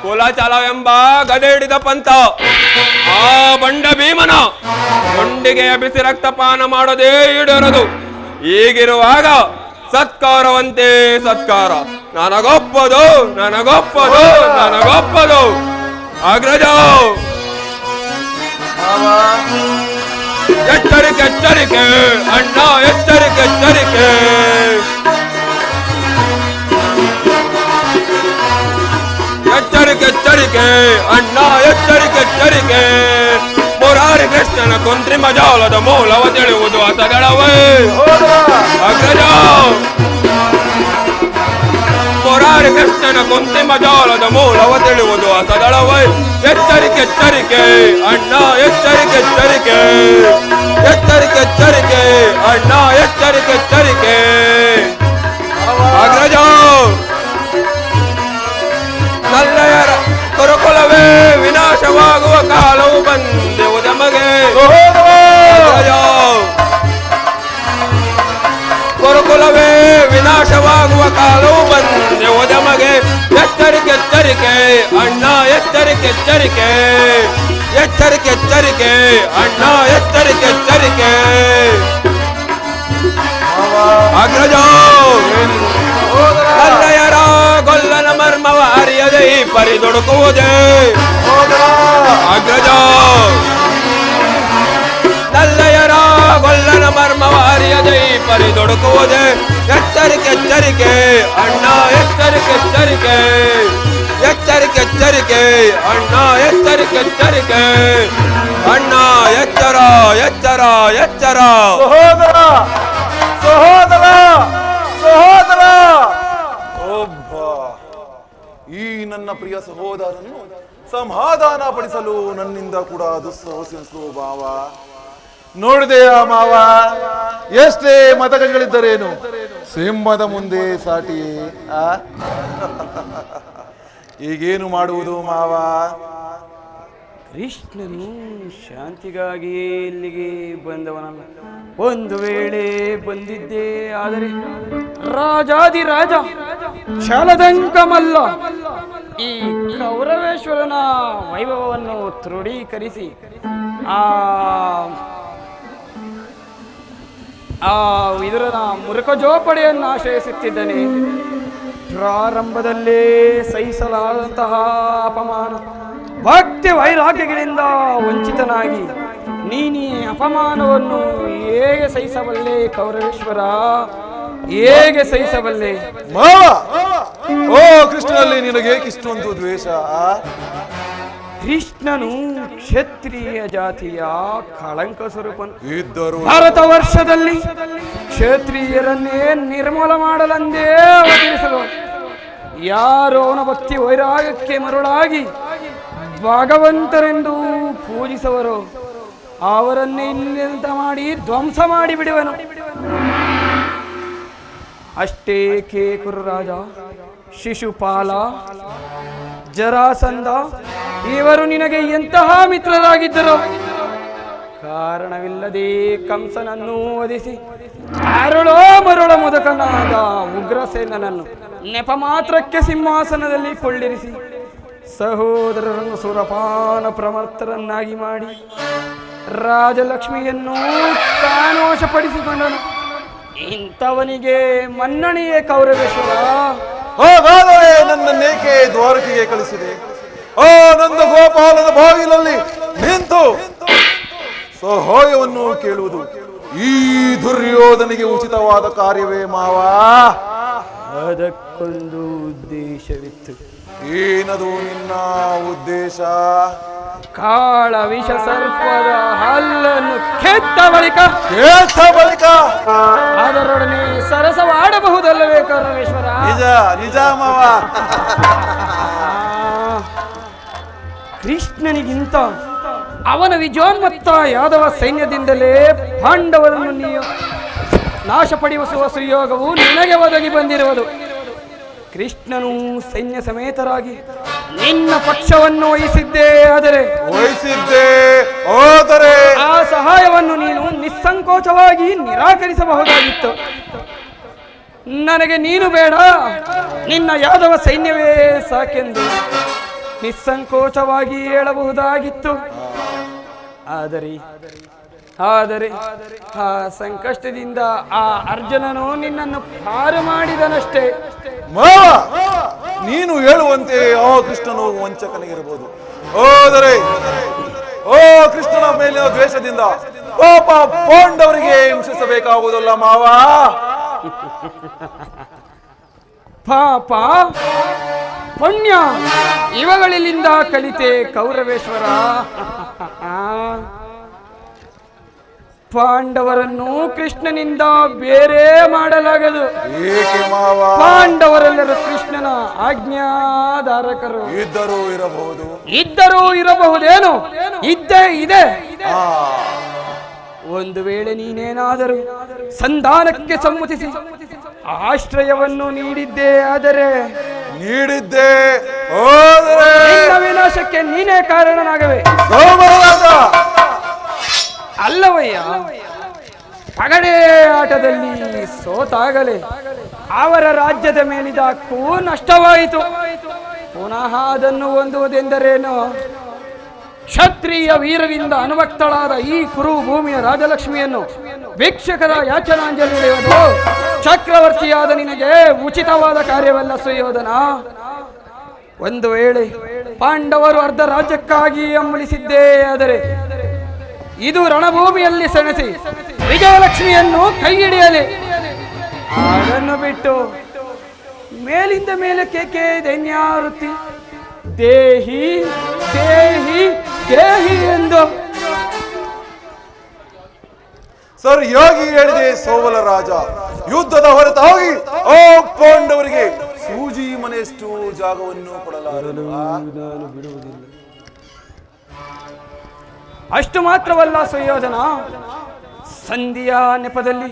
ಕುಲಚಾಲವೆಂಬ ಗದೆ ಹಿಡಿದ ಪಂಥ ಆ ಬಂಡ ಭೀಮನ ಗುಂಡಿಗೆಯ ಬಿಸಿ ರಕ್ತಪಾನ ಮಾಡದೇ ಈಡೇರದು. ಹೀಗಿರುವಾಗ ಸತ್ಕಾರವಂತೆ ಸತ್ಕಾರ ನನಗೊಪ್ಪದು, ನನಗೊಪ್ಪದು, ನನಗೊಪ್ಪದು. ಅಗ್ರಜ ಎಚ್ಚರಿಕೆ, ಎಚ್ಚರಿಕೆ ಅಣ್ಣ, ಎಚ್ಚರಿಕೆ, ಎಚ್ಚರಿಕೆ. ಎಚ್ಚರಿಕೆ, ಎಚ್ಚರಿಕೆ ಅಣ್ಣ, ಎಚ್ಚರಿಕೆ, ಎಚ್ಚರಿಕೆ. ಮುರಾರಿ ಕೃಷ್ಣನ ಕುಂತ್ರಿಮ ಜಾಲದ ಮೂಲವ ತಿಳಿಯುವುದು ಅಸದಳವೇ. ಅಗ್ರಜ ಮುರಾರಿ ಕೃಷ್ಣನ ಕುಂತ್ರಿಮ ಜಾಲದ ಮೂಲವ ತಿಳಿಯುವುದು ಅಸದಳವೇ. ಎಚ್ಚರಿಕೆ, ಎಚ್ಚರಿಕೆ ಅಣ್ಣ, ಎಚ್ಚರಿಕೆ, ಎಚ್ಚರಿಕೆ. ಎಚ್ಚರಿಕೆ, ಎಚ್ಚರಿಕೆ ಅಣ್ಣ, ಎಚ್ಚರಿಕೆ, ಎಚ್ಚರಿಕೆ. ಅಗ್ರಜ ನಲ್ಲೆಯರ ಕುರುಕುಲವೇ ವಿನಾಶವಾಗುವ ಕಾಲವು ಬಂದೆವು ನಮಗೆ. ಕುರುಕುಲವೇ ವಿನಾಶವಾಗುವ ಕಾಲವು ಬಂದೆವು ನಮಗೆ. ಎಚ್ಚರಿಕೆ, ಎಚ್ಚರಿಕೆ ಅಣ್ಣ, ಎಚ್ಚರಿಕೆ, ಎಚ್ಚರಿಕೆ. ಎಚ್ಚರಿಕೆ, ಎಚ್ಚರಿಕೆ ಅಣ್ಣ, ಎಚ್ಚರಿಕೆ, ಎಚ್ಚರಿಕೆ. ಅಗ್ರಜ ನಲ್ಲೆಯರ ಗೊಲ್ಲನ ಮರ್ಮವ ಅರಿಯದೆ ಈ ಪರಿದೊಡುಕುವುದೇ. ಅಗ್ರಜ ನಲ್ಲೆಯರ ಗೊಲ್ಲನ ಮರ್ಮವ ಅರಿಯದೆ ಈ ಪರಿದೊಡುಕುವುದೇ. ಎಚ್ಚರಿಕೆ, ಎಚ್ಚರಿಕೆ ಅಣ್ಣ, ಎಚ್ಚರಿಕೆ, ಎಚ್ಚರಿಕೆ. ಎಚ್ಚರಿಕೆ, ಎಚ್ಚರಿಕೆ ಅಣ್ಣ, ಎಚ್ಚರಿಕೆ, ಎಚ್ಚರಿಕೆ. ಅಣ್ಣ ಎಚ್ಚರ, ಎಚ್ಚರ, ಎಚ್ಚರ. ಸಹೋದರ, ಸಹೋದರ, ಸಹೋದರ. ಒಬ್ಬ ಈ ನನ್ನ ಪ್ರಿಯ ಸಹೋದರನು ಸಮಾಧಾನ ಪಡಿಸಲು ನನ್ನಿಂದ ಕೂಡ ದುಸ್ಸಾಹಸಿಸುವ ಭಾವ. ನೋಡಿದೆಯಾ ಮಾವ, ಎಷ್ಟೇ ಮತಗಳಿದ್ದರೇನು ಸಿಂಹದ ಮುಂದೆ ಸಾಟಿ. ಈಗೇನು ಮಾಡುವುದು ಮಾವ? ಕೃಷ್ಣನು ಶಾಂತಿಗಾಗಿಯೇ ಇಲ್ಲಿಗೆ ಬಂದವನಲ್ಲ. ಒಂದು ವೇಳೆ ಬಂದಿದ್ದೇ ಆದರೆ ರಾಜಾದಿರಾಜ ಛಲದಂಕಮಲ್ಲ ಈ ಕೌರವೇಶ್ವರನ ವೈಭವವನ್ನು ತೃಢೀಕರಿಸಿ ಇದರ ಮುರುಕಜೋಪಡೆಯನ್ನು ಆಶ್ರಯಿಸುತ್ತಿದ್ದನೆ. ಪ್ರಾರಂಭದಲ್ಲೇ ಸಹಿಸಲಾದಂತಹ ಅಪಮಾನ, ಭಕ್ತಿ ವೈರಾಗ್ಯಗಳಿಂದ ವಂಚಿತನಾಗಿ ನೀನೀ ಅಪಮಾನವನ್ನು ಹೇಗೆ ಸಹಿಸಬಲ್ಲೆ ಕೌರವೇಶ್ವರ? ಹೇಗೆ ಸಹಿಸಬಲ್ಲೆ? ಮಾವ, ಓ ಕೃಷ್ಣನಲ್ಲಿ ನಿನಗೇಕಿಷ್ಟೊಂದು ದ್ವೇಷ? ಕೃಷ್ಣನು ಕ್ಷತ್ರಿಯ ಜಾತಿಯ ಕಳಂಕ ಸ್ವರೂಪನು. ಇದ್ದರು ಭಾರತ ವರ್ಷದಲ್ಲಿ ಕ್ಷತ್ರಿಯರನ್ನೇ ನಿರ್ಮೂಲ ಮಾಡಲೆಂದೇ ಅವತರಿಸಲು ಯಾರೋ ಅವನ ಭಕ್ತಿ ವೈರಾಗ್ಯಕ್ಕೆ ಮರುಳಾಗಿ ಭಗವಂತರೆಂದು ಪೂಜಿಸುವರು ಅವರನ್ನೇ ಇಲ್ಲಿಂದ ಮಾಡಿ ಧ್ವಂಸ ಮಾಡಿ ಬಿಡುವನು. ಅಷ್ಟೇ ಕುರುರಾಜ, ಶಿಶುಪಾಲ, ಜರಾಸಂಧ ಇವರು ನಿನಗೆ ಎಂತಹ ಮಿತ್ರರಾಗಿದ್ದರು? ಕಾರಣವಿಲ್ಲದೆ ಕಂಸನನ್ನು ವಧಿಸಿ ಅರುಳೋ ಮರುಳ ಮುದಕನಾದ ಉಗ್ರಸೇನನನ್ನು ನೆಪ ಮಾತ್ರಕ್ಕೆ ಸಿಂಹಾಸನದಲ್ಲಿ ಕೊಳ್ಳಿರಿಸಿ ಸಹೋದರರನ್ನು ಸುರಪಾನ ಪ್ರಮರ್ತರನ್ನಾಗಿ ಮಾಡಿ ರಾಜಲಕ್ಷ್ಮಿಯನ್ನು ತಾನು ವಶಪಡಿಸಿಕೊಂಡನು. ಇಂಥವನಿಗೆ ಮನ್ನಣೆಯೇ ಕೌರವೇಶ್ವರ? ಹಾಗಾದರೆ ನನ್ನನ್ನೇಕೆ ದ್ವಾರಕೆಗೆ ಕಳಿಸಿದೆ? ಆ ನಂದ ಗೋಪಾಲನ ಬಾಗಿಲಲ್ಲಿ ನಿಂತು ಸಹಾಯವನ್ನು ಕೇಳುವುದು ಈ ದುರ್ಯೋಧನಿಗೆ ಉಚಿತವಾದ ಕಾರ್ಯವೇ ಮಾವ? ಅದಕ್ಕೊಂದು ಉದ್ದೇಶವಿತ್ತು. ಏನದು ನಿನ್ನ ಉದ್ದೇಶ? ಕಾಳ ವಿಷ ಸರ್ಪದ ಹಲ್ಲನ್ನು ಕೆತ್ತ ಬಳಿಕ ಅದರೊಡನೆ ಸರಸವಾಡಬಹುದಲ್ಲವೇ ಕೌರವೇಶ್ವರ? ನಿಜ ನಿಜ ಮಾವ. ಕೃಷ್ಣನಿಗಿಂತ ಅವನ ವಿಜಯೋನ್ಮತ್ತ ಯಾದವ ಸೈನ್ಯದಿಂದಲೇ ಪಾಂಡವರನ್ನು ನೀವು ನಾಶಪಡಿಸುವ ಸುಯೋಗವು ನಿನಗೆ ಒದಗಿ ಬಂದಿರುವುದು. ಕೃಷ್ಣನು ಸೈನ್ಯ ಸಮೇತರಾಗಿ ನಿನ್ನ ಪಕ್ಷವನ್ನು ವಹಿಸಿದ್ದೇ ಆದರೆ ಆ ಸಹಾಯವನ್ನು ನೀನು ನಿಸ್ಸಂಕೋಚವಾಗಿ ನಿರಾಕರಿಸಬಹುದಾಗಿತ್ತು. ನನಗೆ ನೀನು ಬೇಡ, ನಿನ್ನ ಯಾದವ ಸೈನ್ಯವೇ ಸಾಕೆಂದು ನಿಸ್ಸಂಕೋಚವಾಗಿ ಹೇಳಬಹುದಾಗಿತ್ತು. ಆದರೆ ಆ ಸಂಕಷ್ಟದಿಂದ ಆ ಅರ್ಜುನನು ನಿನ್ನನ್ನು ಪಾರು ಮಾಡಿದನಷ್ಟೇ. ನೀನು ಹೇಳುವಂತೆ ಆ ಕೃಷ್ಣನು ವಂಚಕನಿಗಿರಬಹುದು. ಹೋದರೆ ಓ ಕೃಷ್ಣನ ಮೇಲಿನ ದ್ವೇಷದಿಂದ ಪಾಪ ಪಾಂಡವರಿಗೆ ಹಿಂಸಿಸಬೇಕಾಗುವುದಲ್ಲ ಮಾವ. ಪಾಪ ಪುಣ್ಯ ಇವುಗಳಿಂದ ಕಲಿತೆ ಕೌರವೇಶ್ವರ. ಪಾಂಡವರನ್ನು ಕೃಷ್ಣನಿಂದ ಬೇರೆ ಮಾಡಲಾಗದು. ಏಕೆ ಮಾವ? ಪಾಂಡವರೆಲ್ಲರೂ ಕೃಷ್ಣನ ಆಜ್ಞಾಧಾರಕರು. ಇದ್ದರೂ ಇರಬಹುದೇನು? ಇದ್ದೇ ಇದೆ. ಒಂದು ವೇಳೆ ನೀನೇನಾದರೂ ಸಂಧಾನಕ್ಕೆ ಸಮ್ಮತಿಸಿ ಆಶ್ರಯವನ್ನು ನೀಡಿದ್ದೇ ಆದರೆ ನಿನ್ನ ವಿನಾಶಕ್ಕೆ ನೀನೇ ಕಾರಣನಾಗವೆ. ಅಲ್ಲವಯ್ಯ, ಪಗಡೆ ಆಟದಲ್ಲಿ ಸೋತಾಗಲೇ ಅವರ ರಾಜ್ಯದ ಮೇಲಿದ ಹಕ್ಕು ನಷ್ಟವಾಯಿತು. ಪುನಃ ಅದನ್ನು ಹೊಂದುವುದೆಂದರೇನು? ಕ್ಷತ್ರಿಯ ವೀರರಿಂದ ಅನುಭಕ್ತಳಾದ ಈ ಕುರು ಭೂಮಿಯ ರಾಜಲಕ್ಷ್ಮಿಯನ್ನು ಭಿಕ್ಷಕರ ಯಾಚನಾಂಜಲಿ ನೀಡುವುದು ಚಕ್ರವರ್ತಿಯಾದ ನಿನಗೆ ಉಚಿತವಾದ ಕಾರ್ಯವಲ್ಲ ಸುಯೋಧನ. ಒಂದು ವೇಳೆ ಪಾಂಡವರು ಅರ್ಧ ರಾಜ್ಯಕ್ಕಾಗಿ ಹಂಬಲಿಸಿದ್ದೇ ಆದರೆ ಇದು ರಣಭೂಮಿಯಲ್ಲಿ ಸೆಣಸಿ ವಿಜಯಲಕ್ಷ್ಮಿಯನ್ನು ಕೈ ಹಿಡಿಯಲಿ. ಅದನ್ನು ಬಿಟ್ಟು ಮೇಲಿಂದ ಮೇಲೆ ಕೇಕೆ ದೈನ್ಯಾವೃತ್ತಿ ದೇಹಿ ದೇಹಿ ದೇಹಿ ಎಂದು ಸರಿಯಾಗಿ ಹೇಳಿದೆ ಸೋಬಲ ರಾಜ. ಯುದ್ಧದ ಹೊರತಾಗಿ ಆ ಪಾಂಡವರಿಗೆ ಸೂಜಿ ಮನೆಯಷ್ಟು ಜಾಗವನ್ನು ಕೊಡಲಾರನು. ನಾನು ಬಿಡುವುದಿಲ್ಲ. ಅಷ್ಟು ಮಾತ್ರವಲ್ಲ ಸುಯೋಧನ, ಸಂಧಿಯ ನೆಪದಲ್ಲಿ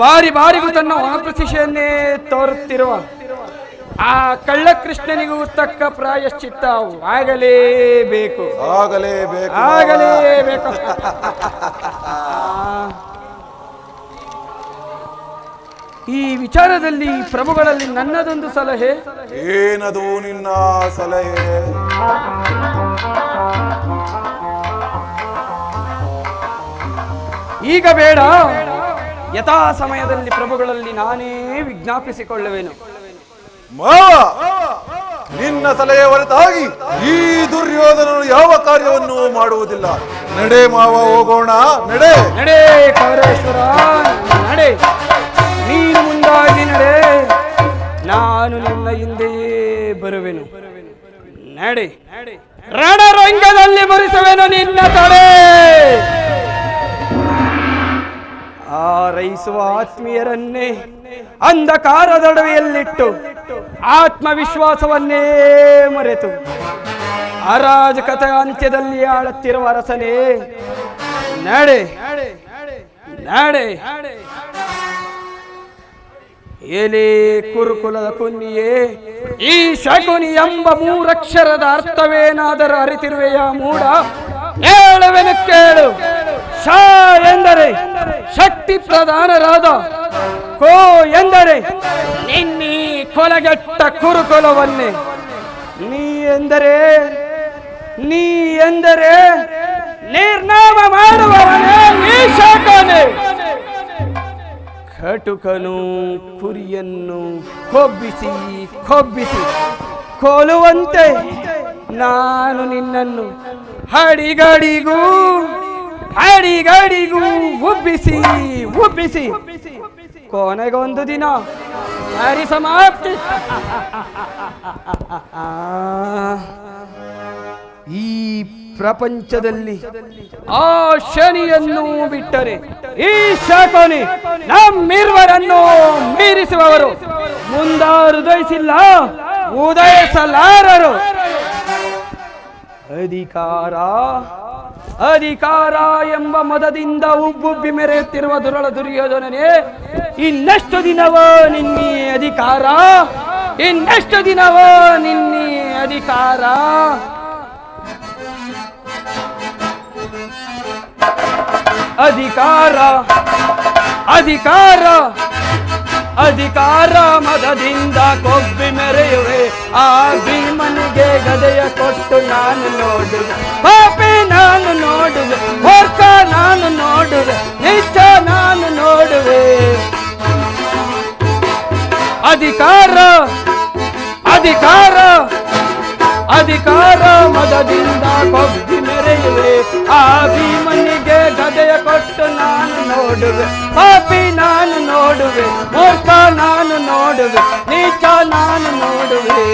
ಬಾರಿಗೂ ತನ್ನ ಪ್ರತಿಷ್ಠೆಯನ್ನೇ ತೋರುತ್ತಿರುವ ಆ ಕಳ್ಳಕೃಷ್ಣನಿಗೂ ತಕ್ಕ ಪ್ರಾಯಶ್ಚಿತ್ತ ಆಗಲೇಬೇಕು. ಈ ವಿಚಾರದಲ್ಲಿ ಪ್ರಭುಗಳಲ್ಲಿ ನನ್ನದೊಂದು ಸಲಹೆ. ಏನದು ನಿನ್ನ ಸಲಹೆ? ಈಗ ಬೇಡ, ಯಥಾ ಸಮಯದಲ್ಲಿ ಪ್ರಭುಗಳಲ್ಲಿ ನಾನೇ ವಿಜ್ಞಾಪಿಸಿಕೊಳ್ಳುವೆನು. ನಿನ್ನ ಸಲಹೆ ಹೊರತಾಗಿ ಈ ದುರ್ಯೋಧನನು ಯಾವ ಕಾರ್ಯವನ್ನು ಮಾಡುವುದಿಲ್ಲ. ನಡೆ ಮಾವ, ಹೋಗೋಣ. ನಡೆ ನಡೆ ಕೌರೇಶ್ವರ, ನಡೆ. ನೀನು ಮುಂದಾಗಿ ನಡೆ, ನಾನು ನಿನ್ನ ಹಿಂದೆಯೇ ಬರುವೆನು. ನಡೆ, ರಣರಂಗದಲ್ಲಿ ಬರಿಸುವೆನು ನಿನ್ನ ತಡೆ. ಆರೈಸುವ ಆತ್ಮೀಯರನ್ನೇ ಅಂಧಕಾರದೊಡವೆಯಲ್ಲಿಟ್ಟು ಆತ್ಮವಿಶ್ವಾಸವನ್ನೇ ಮರೆತು ಅರಾಜಕತೆ ಅಂತ್ಯದಲ್ಲಿ ಆಳುತ್ತಿರುವ ಅರಸನೇ, ನಡೆ ನಡೆ. ಎಲೆ ಕುರುಕುಲದ ಕುನ್ನಿಯೇ, ಈ ಶಕುನಿ ಎಂಬ ಮೂರಕ್ಷರದ ಅರ್ಥವೇನಾದರೂ ಅರಿತಿರುವೆಯ ಮೂಢ? ಹೇಳುವೆನು ಕೇಳು. ಶ ಎಂದರೆ ಶಕ್ತಿ ಪ್ರಧಾನರಾದ, ಕೋ ಎಂದರೆ ನಿನ್ನೀ ಕೊಲಗೆಟ್ಟ ಕುರುಕುಲವನ್ನೇ, ನೀ ಎಂದರೆ ನಿರ್ನಾಮ ಮಾಡುವವನೇ ಈ ಶಕುನಿ. ಕಟುಕನು ಕುರಿಯನ್ನು ಕೊಬ್ಬಿಸಿ ಕೊಲುವಂತೆ ನಾನು ನಿನ್ನನ್ನು ಹಡಿಗಡಿಗೂ ಉಬ್ಬಿಸಿ ಕೊನೆಗೊಂದು ದಿನ ಸಮಾಪ್ತಿ. ಈ ಪ್ರಪಂಚದಲ್ಲಿ ಆ ಶನಿಯನ್ನು ಬಿಟ್ಟರೆ ಈ ಶಕುನಿ ನಮ್ಮಿರುವರನ್ನು ಮೀರಿಸುವವರು ಮುಂದಾರುದಯಿಸಿಲ್ಲ, ಉದಯಿಸಲಾರರು. ಅಧಿಕಾರ ಎಂಬ ಮದದಿಂದ ಉಬ್ಬುಬ್ಬಿ ಮೆರೆಯುತ್ತಿರುವ ದುರ್ಯೋಧನನೇ, ಇನ್ನೆಷ್ಟು ದಿನವೋ ನಿನ್ನಿ ಅಧಿಕಾರ? ಅಧಿಕಾರ ಮದದಿಂದ ಕೊಬ್ಬಿ ಮೆರೆಯುವೆ. ಆ ಭೀಮನಿಗೆ ಗದೆಯ ಕೊಟ್ಟು ನಾನು ನೋಡುವೆ, ಪಾಪಿ ನಾನು ನೋಡುವೆ, ಮೂರ್ಖ ನಾನು ನೋಡುವೆ, ನೀಚ ನಾನು ನೋಡುವೆ. ಅಧಿಕಾರ ಮದದಿಂದ ಕೊಬ್ಬಿ ಮೆರೆಯುವೆ. ಆ ಭೀಮನಿಗೆ ಗದೆಯ ಕೊಟ್ಟು ನಾನು ನೋಡುವೆ, ಪಾಪಿ ನಾನು ನೋಡುವೆ, ಮೂರ್ಖ ನಾನು ನೋಡುವೆ, ನೀಚ ನಾನು ನೋಡುವೆ.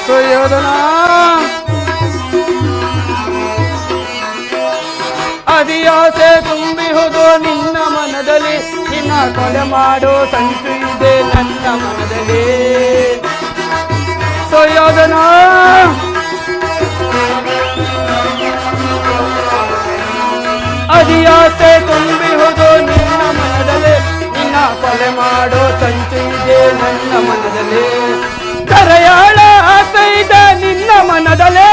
ಸುಯೋಧನ, ಅದಿಯಾಸೆ ತುಂಬಿಹುದು ನಿನ್ನ ಮನದಲ್ಲಿ, ನಿನ್ನ ಕೊಲೆ ಮಾಡೋ ಸಂಚು ಇದೆ ನನ್ನ ಮನದಲ್ಲಿ. ಸುಯೋಧನ, ಅದಿಯಾಸೆ ತುಂಬಿಹುದು ನಿನ್ನ ಮನದಲ್ಲಿ, ನಿನ್ನ ಕೊಲೆ ಮಾಡೋ ಸಂಚು ಇದೆ ನನ್ನ ಮನದಲ್ಲಿ. ಕರೆಯಾಳ ಆಸೆ ಇದೆ ನಿನ್ನ ಮನದಲ್ಲಿ.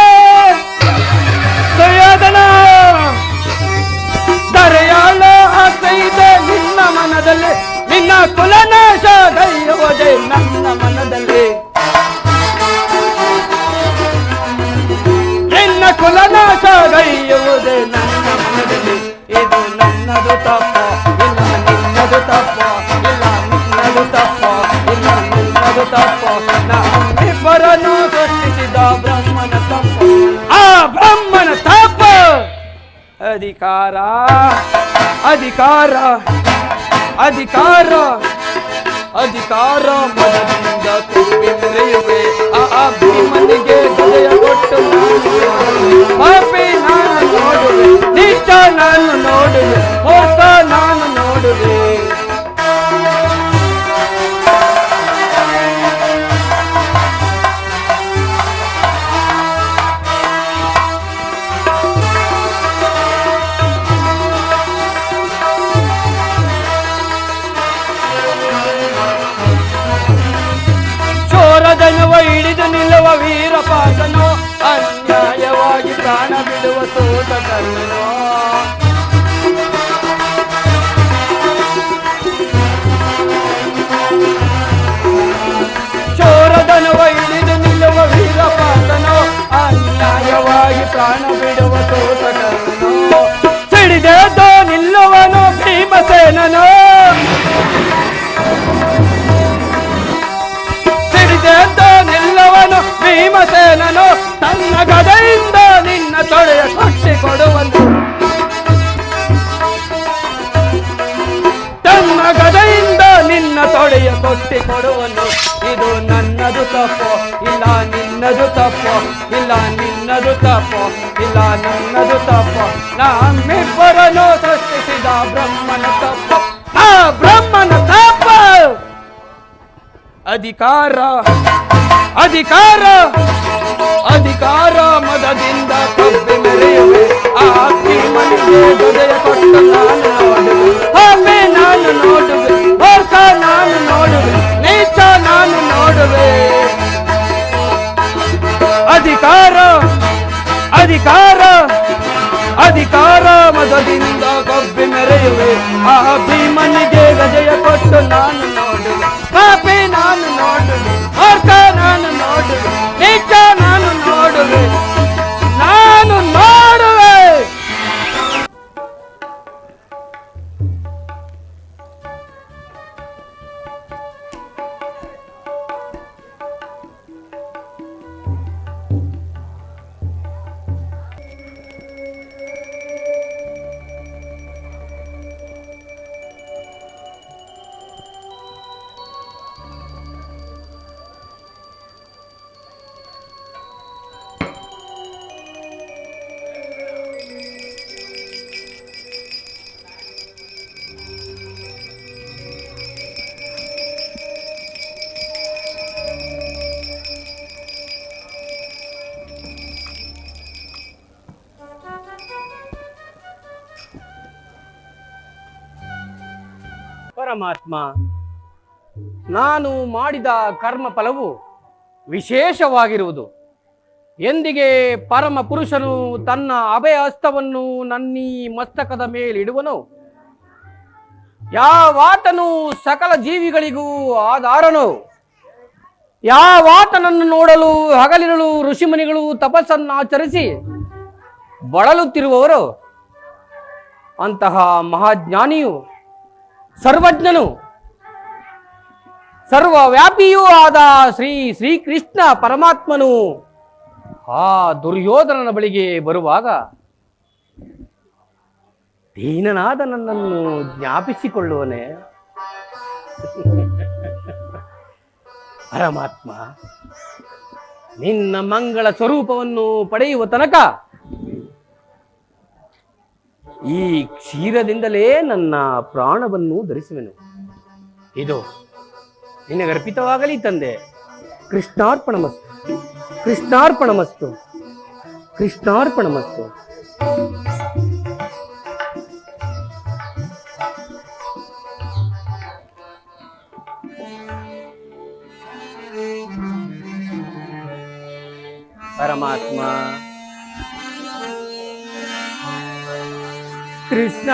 ಸುಯೋಧನ, ಕರೆಯಾಳ ಆಸೆ ಇದೆ ನಿನ್ನ ಮನದಲ್ಲಿ, ನಿನ್ನ ಕುಲನಾಶ ಗೈಯುವುದೇ ನನ್ನ ಮನದಲ್ಲಿ. ನಿನ್ನ ಕುಲನಾಶ ಗೈಯುವುದೇ ನನ್ನ ಮನದಲ್ಲಿ. ಇದು ನನ್ನದು ತಪ್ಪ, ಇಲ್ಲ ನಿನ್ನದು ತಪ್ಪ, ಇಲ್ಲ ನಿನ್ನದು ತಪ್ಪ, ಇಲ್ಲ ನಿನ್ನದು ತಪ್ಪ. ನಮ್ಮಿಬ್ಬರನ್ನು ಸೃಷ್ಟಿಸಿದ ಬ್ರಹ್ಮನ ತಪ್ಪು, ಆ ಬ್ರಹ್ಮನ ತಪ್ಪು. ಅಧಿಕಾರ ಮನದಿಂದ ತುಂಬಿ ಮೆರೆಯುವೆ. ಆ ಭೀಮನಿಗೆ ಗದೆಯ ಕೊಟ್ಟು ಪಾಪಿ ನಾನು ನೋಡುವೆ, ನೀಚ ನಾನು ನೋಡುವೆ, ಮೋಸ ನಾನು ನೋಡುವೆ. ಹಿಡಿದು ನಿಲ್ಲುವ ವೀರಪಾಸನೋ, ಅನ್ಯಾಯವಾಗಿ ಪ್ರಾಣ ಬಿಡುವ ಸೋತ ಕರ್ಣನೋ. ಶೋರದನುವ ಹಿಡಿದು ನಿಲ್ಲುವ ವೀರಪಾಸನೋ, ಅನ್ಯಾಯವಾಗಿ ಪ್ರಾಣ ಬಿಡುವ ಸೋತ ಕರ್ಣನೋ. ಸಿಡಿದೆದ್ದು ನಿಲ್ಲುವನು ಭೀಮಸೇನನೋ, ಸಿಡಿದೆದ್ದು ನಿಲ್ಲುವನು ಭೀಮಸೇನನು. ತನ್ನ ಗದೆಯಿಂದ ನಿನ್ನ ತೊಡೆಯ ಕೊಟ್ಟಿಕೊಡುವನು, ತನ್ನ ಗದೆಯಿಂದ ನಿನ್ನ ತೊಡೆಯ ಕೊಟ್ಟಿಕೊಡುವನು. ಇದು ನನ್ನದು ತಪ್ಪು ಇಲ್ಲ ನಿನ್ನದು ತಪ್ಪು, ಇಲ್ಲ ನಿನ್ನದು ತಪ್ಪು ಇಲ್ಲ ನನ್ನದು ತಪ್ಪು. ನಮ್ಮಿಬ್ಬರನ್ನು ಸೃಷ್ಟಿಸಿದ ಬ್ರಹ್ಮನ ತಪ್ಪು, ಆ ಬ್ರಹ್ಮನ ತಪ್ಪು. ಅಧಿಕಾರ ಅಧಿಕಾರ ಅಧಿಕಾರ ಮದದಿಂದ ಕಬ್ಬಿ ಮೆರೆಯುವೆ. ಆ ಭೀಮನಿಗೆ ಹೃದಯ ಕೊಟ್ಟು ನಾನು ನೋಡುವೆ, ಒಮ್ಮೆ ನಾನು ನೋಡುವೆ, ಮೂರ್ಖ ನಾನು ನೋಡುವೆ, ನೀಚ ನಾನು ನೋಡುವೆ. ಅಧಿಕಾರ ಅಧಿಕಾರ ಅಧಿಕಾರ ಮದದಿಂದ ಕಬ್ಬಿ ಮೆರೆಯುವೆ. ಆ ಭೀಮನಿಗೆ ಗಜಯ ಕೊಟ್ಟು ನಾನು ನೋಡುವೆ, ಪಾಪಿ ನಾನು ನೋಡುವೆ, ಮೂರ್ಖ ನಾನು ನೋಡುವೆ, ನೀಚ ನಾನು ನೋಡುವೆ, ನಾನು ನೋಡುವೆ. ಪರಮಾತ್ಮ, ನಾನು ಮಾಡಿದ ಕರ್ಮ ಫಲವು ವಿಶೇಷವಾಗಿರುವುದು. ಎಂದಿಗೆ ಪರಮ ಪುರುಷನು ತನ್ನ ಅಭಯ ಹಸ್ತವನ್ನು ನನ್ನೀ ಮಸ್ತಕದ ಮೇಲಿಡುವನು, ಯಾವಾತನು ಸಕಲ ಜೀವಿಗಳಿಗೂ ಆಧಾರನು, ಯಾವಾತನನ್ನು ನೋಡಲು ಹಗಲಿರಲು ಋಷಿಮುನಿಗಳು ತಪಸ್ಸನ್ನಾಚರಿಸಿ ಬಳಲುತ್ತಿರುವವರು, ಅಂತಹ ಮಹಾಜ್ಞಾನಿಯು ಸರ್ವಜ್ಞನು ಸರ್ವವ್ಯಾಪಿಯೂ ಆದ ಶ್ರೀಕೃಷ್ಣ ಪರಮಾತ್ಮನು ಆ ದುರ್ಯೋಧನನ ಬಳಿಗೆ ಬರುವಾಗ ದೀನನಾದ ನನ್ನನ್ನು ಜ್ಞಾಪಿಸಿಕೊಳ್ಳುವನೆ. ಪರಮಾತ್ಮ, ನಿನ್ನ ಮಂಗಳ ಸ್ವರೂಪವನ್ನು ಪಡೆಯುವ ತನಕ ಈ ಕ್ಷೀರದಿಂದಲೇ ನನ್ನ ಪ್ರಾಣವನ್ನು ಧರಿಸುವೆನು. ಇದು ನಿನಗರ್ಪಿತವಾಗಲಿ ತಂದೆ. ಕೃಷ್ಣಾರ್ಪಣಮಸ್ತು, ಕೃಷ್ಣಾರ್ಪಣಮಸ್ತು, ಕೃಷ್ಣಾರ್ಪಣಮಸ್ತು. ಪರಮಾತ್ಮ, ಕೃಷ್ಣ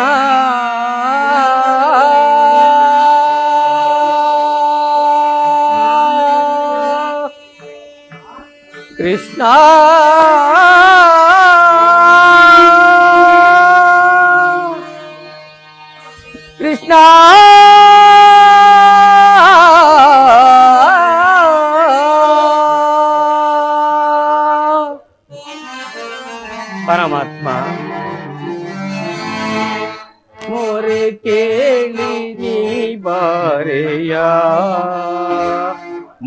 ಕೃಷ್ಣ ಕೃಷ್ಣ ಪರಮಾತ್ಮ, ಮೋರೆ ಕೇಳಿ ನೀ ಬಾರೆಯ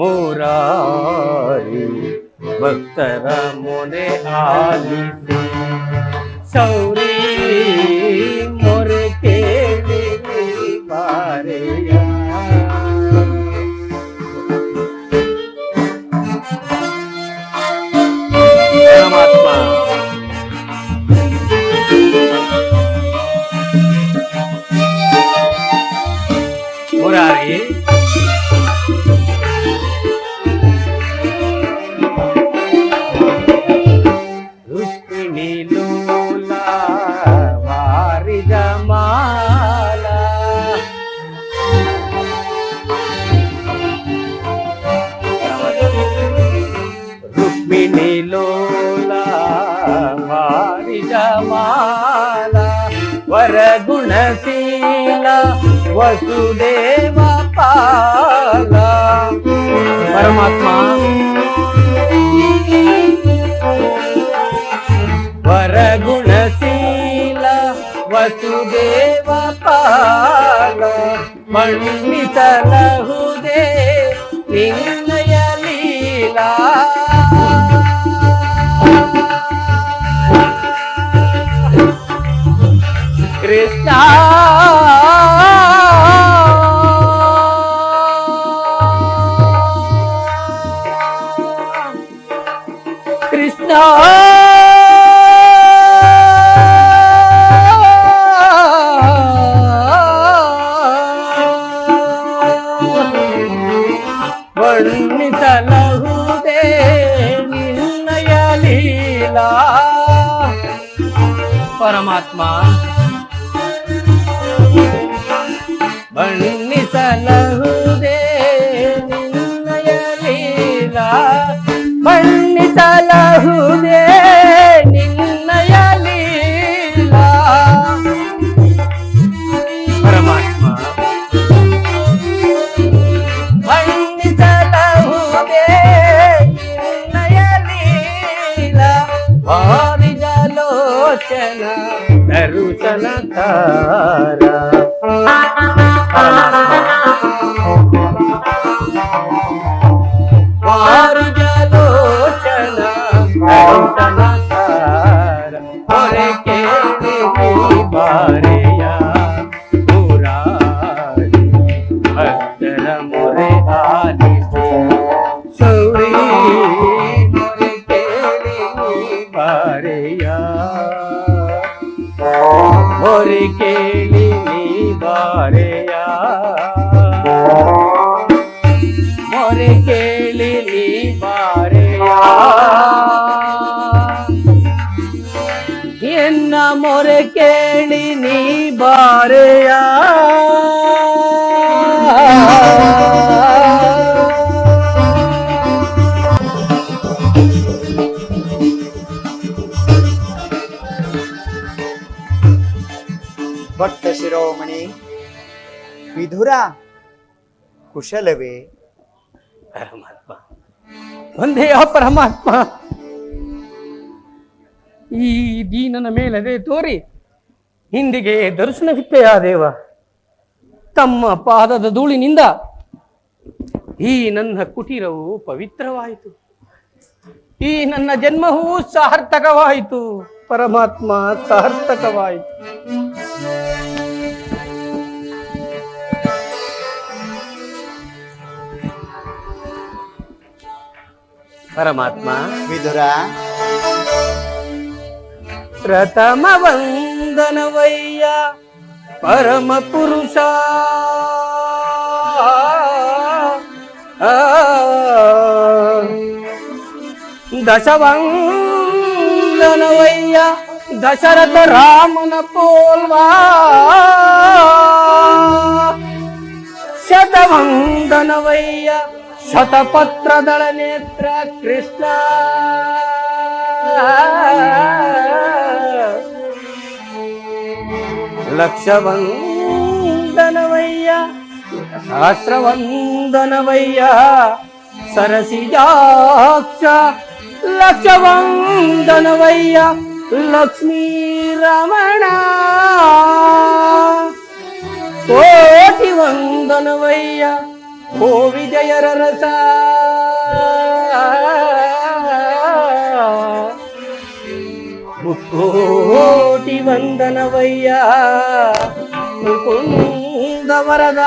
ಮುರಾರಿ, ಭಕ್ತರ ಮೊರೆ ಆಲಿಸಿ ಸೌರಿ, ಮೊರೆ ಕೇಳಿ ನೀ ಬಾರೆಯ. ಪರಮಾತ್ಮ, ಮುರಾರಿ, ಲೋಲ ವಾರಿಜಮಾಲ ವರಗುಣಶೀಲ ವಸುದೇವ ಪಾಲ. ಪರಮಾತ್ಮ ವರಗುಣಶೀಲ ವಸುದೇವ ಪಾಲ ಮಣ್ಣಿಸಲಹುದೇ ನಿನ್ನಯ ಲೀಲಾ. ಕೃಷ್ಣ ಕೃಷ್ಣ ವರ್ಣಿಸಲಹುದೇ ನಿನ್ನಯ ಲೀಲಾ. ಪರಮಾತ್ಮ ವರ್ಣಿಸಲಹುದೇ ನಿನ್ನಯ ಲೀಲಾ. ವರ್ಣಿಸಲಹುದೇ ನಿನ್ನಯ ಲೀಲಾ. ಪರಮಾತ್ಮ ವರ್ಣಿಸಲಹುದೇ ನಿನ್ನಯ ಲೀಲಾ. ವಾರಿಜಲೋಚನ ದರುಶನಕಾರ. ವಾರಿಜಲೋಚನ ದರುಶನಕಾರ. ಮೊರೆ ಕೇಳಿ ಬಾರೆಯ ಮುರಾರಿ ಭಕ್ತರ ಮೊರೆ ಆಲಿಸಿ ಸೌರಿ. ಮೊರೆ ಕೇಳಿ ಬಾರೆಯ ಮೊರೆ ಕೇಳಿ ಬಾರೆಯ ಮೊರೆ ಕೇಳಿ ಬಾರೆಯ. ಎನ್ನ ಮೊರೆ ಕೇಳಿ ನೀ ಬಾರೆಯ. ಭಕ್ತ ಶಿರೋಮಣಿ ವಿಧುರ ಕುಶಲವೇ? ಪರಮಾತ್ಮ ಒಂದೇ ಪರಮಾತ್ಮ. ಈ ದೀನನ ಮೇಲದೆ ತೋರಿ ಹಿಂದಿಗೆ ದರ್ಶನವಿತ್ತೆಯ ದೇವ. ತಮ್ಮ ಪಾದದ ಧೂಳಿನಿಂದ ಈ ನನ್ನ ಕುಟೀರವು ಪವಿತ್ರವಾಯಿತು. ಈ ನನ್ನ ಜನ್ಮವೂ ಸಾರ್ಥಕವಾಯಿತು. ಪರಮಾತ್ಮ ಸಾರ್ಥಕವಾಯಿತು. ಪರಮಾತ್ಮ ವಿಧುರ ಪ್ರಥಮ ವಂದನವಯ್ಯ ಪರಮ ಪುರುಷ. ದಶವಂದನವಯ್ಯ ದಶರಥ ರಾಮನ ಪೋಲ್ವಾ. ಶತವಂದನವಯ್ಯ ಶತಪತ್ರದಳ ನೇತ್ರ ಕೃಷ್ಣ. ಲಕ್ಷವಂದನವಯ್ಯ ಸಹಸ್ರವಂದನವಯ್ಯ ಸರಸಿಜಾಕ್ಷ. ಲಕ್ಷವಂದನವಯ್ಯ ಲಕ್ಷ್ಮೀ ರಮಣ. ಕೋಟಿ ವಂದನವಯ್ಯ ಓ ವಿಜಯರ ರಸ. ಕೋಟಿ ವಂದನವಯ್ಯ ಮುಕುಂದ ವರದ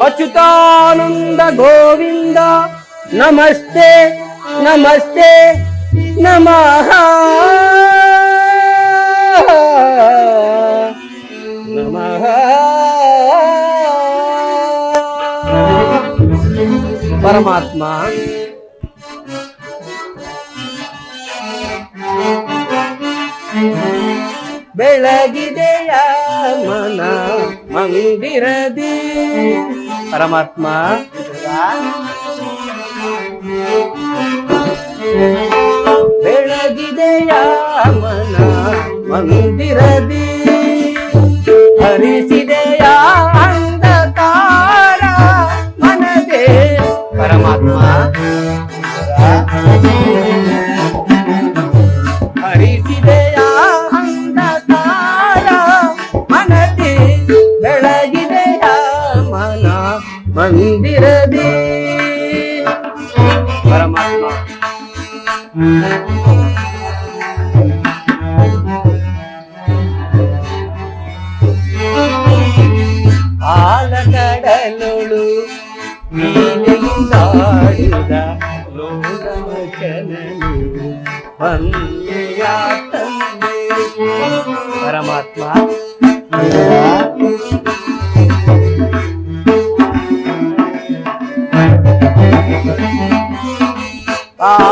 ಅಚ್ಯುತಾನಂದ ಗೋವಿಂದ. ನಮಸ್ತೆ ನಮಸ್ತೆ ನಮಃ ನಮಃ. ಪರಮಾತ್ಮ ಬೆಳಗಿದೆಯ ಮನ ಮಂದಿರದಿ. ಪರಮಾತ್ಮ ವಿಧುರ ಮನ ಮಂದಿರದಿ ಹರಿಸಿದೆಯ ಅಂಧಕಾರ ಮನದೇ ಪರಮಾತ್ಮ ಹರಿಸಿದೆಯ ಅಂಧಕಾರ ಮನದೇ ಬೆಳಗಿದೆಯ ಮನ ಮಂದಿರದಿ ಪರಮಾತ್ಮ ಆಲಕಡಲೊಳು ನೀನೆಯಿಂದಾಡಿದ ಲೋಕವಚನನು ವಂದೆಯ ತಂದೆ ಪರಮಾತ್ಮ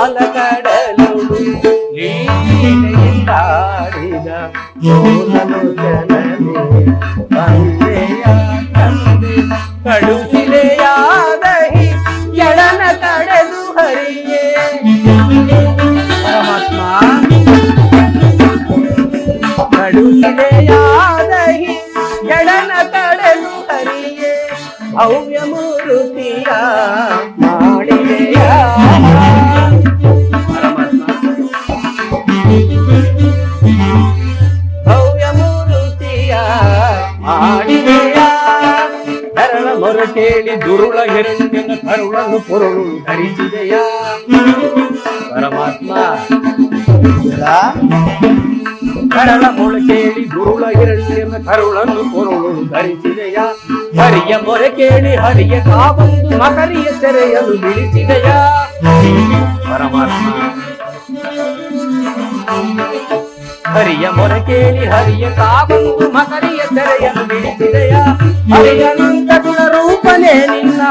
ಆಲಕಡಲೊಳು ನೀನೆಯಿಂದಾಡಿದ ಲೋಕವಚನನು ವಂದೆಯ ತಂದೆ ಕಡುಸಿಲೆಯಾದಹಿ ಎಡನ ತಡೆದು ಹರಿಯೇ ಪರಮಾತ್ಮ ಕಡುಸಿಲೆಯಾದಹಿ ಎಡನ ತಡೆದು ಹರಿಯೇ ಭವ್ಯ ಮೂರುತಿಯ ಮಾಡಿದೆಯ ಪರಮಾತ್ಮ ಭವ್ಯ ಮೂರುತಿಯ ಮಾಡಿದೆಯ ಕರಳ ಮೊರ ಕೇಳಿ ದುರುಳ ಹಿರಣ್ಯನ ಕರುಳನ್ನು ಪೊರುಳು ಧರಿಸಿದೆಯ ಪರಮಾತ್ಮ ಕರಳ ಮೊರ ಕೇಳಿ ದುರುಳ ಹಿರಣ್ಯನ ಕರುಳನ್ನು ಪೊರುಳು ಧರಿಸಿದೆಯ ಹರಿಯ ಮೊರೆ ಕೇಳಿ ಹರಿಯ ಕಾಬಂದು ಮಕರಿಯ ಸೆರೆಯಲು ಬಿಡಿಸಿದೆಯ ಪರಮಾತ್ಮ ಹರಿಯ ಮೊರೆ ಕೇಳಿ ಹರಿಯ ಕಾಬಂದು ಮಕರಿಯ ಸೆರೆಯನ್ನು ಬಿಡಿಸಿದೆಯ ಹರಿಯನಂತ ಗುಣ ರೂಪನೇ ನಿನ್ನ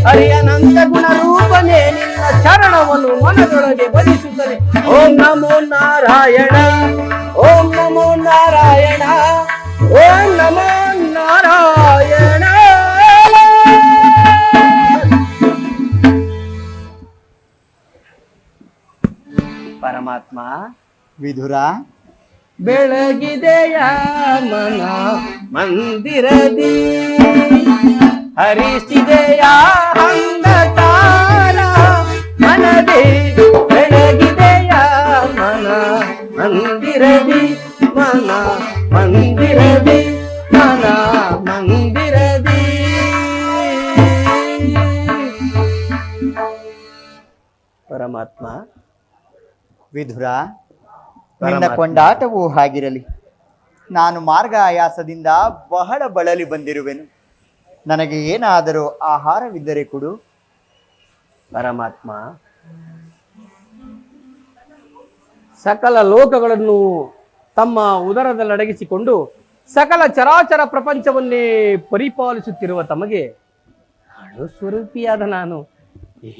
ಹರಿಯನಂತ ಗುಣ ರೂಪನೇ ನಿನ್ನ ಚರಣವನ್ನು ಮನದೊಳಗೆ ಬಲಿಸುತ್ತದೆ ಓಂ ನಮೋ ನಾರಾಯಣ ಓಂ ನಮೋ ನಾರಾಯಣ ಓಂ ನಮೋ ನಾರಾಯಣ ಪರಮಾತ್ಮ ವಿಧುರ ಬೆಳಗಿದೆಯ ಮನ ಮಂದಿರದಿ ಹರಿಸಿದೆಯ ಅಂಧಕಾರ ಮನದೇ ಬೆಳಗಿದೆಯ ಮನ ಮಂದಿರದಿ ಮನ ಮಂದಿರದಿ ಮನ ಮಂದಿರದಿ ಪರಮಾತ್ಮ ವಿಧುರ ನಿನ್ನ ಕೊಂಡಾಟವೂ ಹಾಗಿರಲಿ. ನಾನು ಮಾರ್ಗ ಆಯಾಸದಿಂದ ಬಹಳ ಬಳಲಿ ಬಂದಿರುವೆನು. ನನಗೆ ಏನಾದರೂ ಆಹಾರವಿದ್ದರೆ ಕೊಡು. ಪರಮಾತ್ಮ ಸಕಲ ಲೋಕಗಳನ್ನು ತಮ್ಮ ಉದರದಲ್ಲಡಗಿಸಿಕೊಂಡು ಸಕಲ ಚರಾಚರ ಪ್ರಪಂಚವನ್ನೇ ಪರಿಪಾಲಿಸುತ್ತಿರುವ ತಮಗೆ ಅಣು ಸ್ವರೂಪಿಯಾದ ನಾನು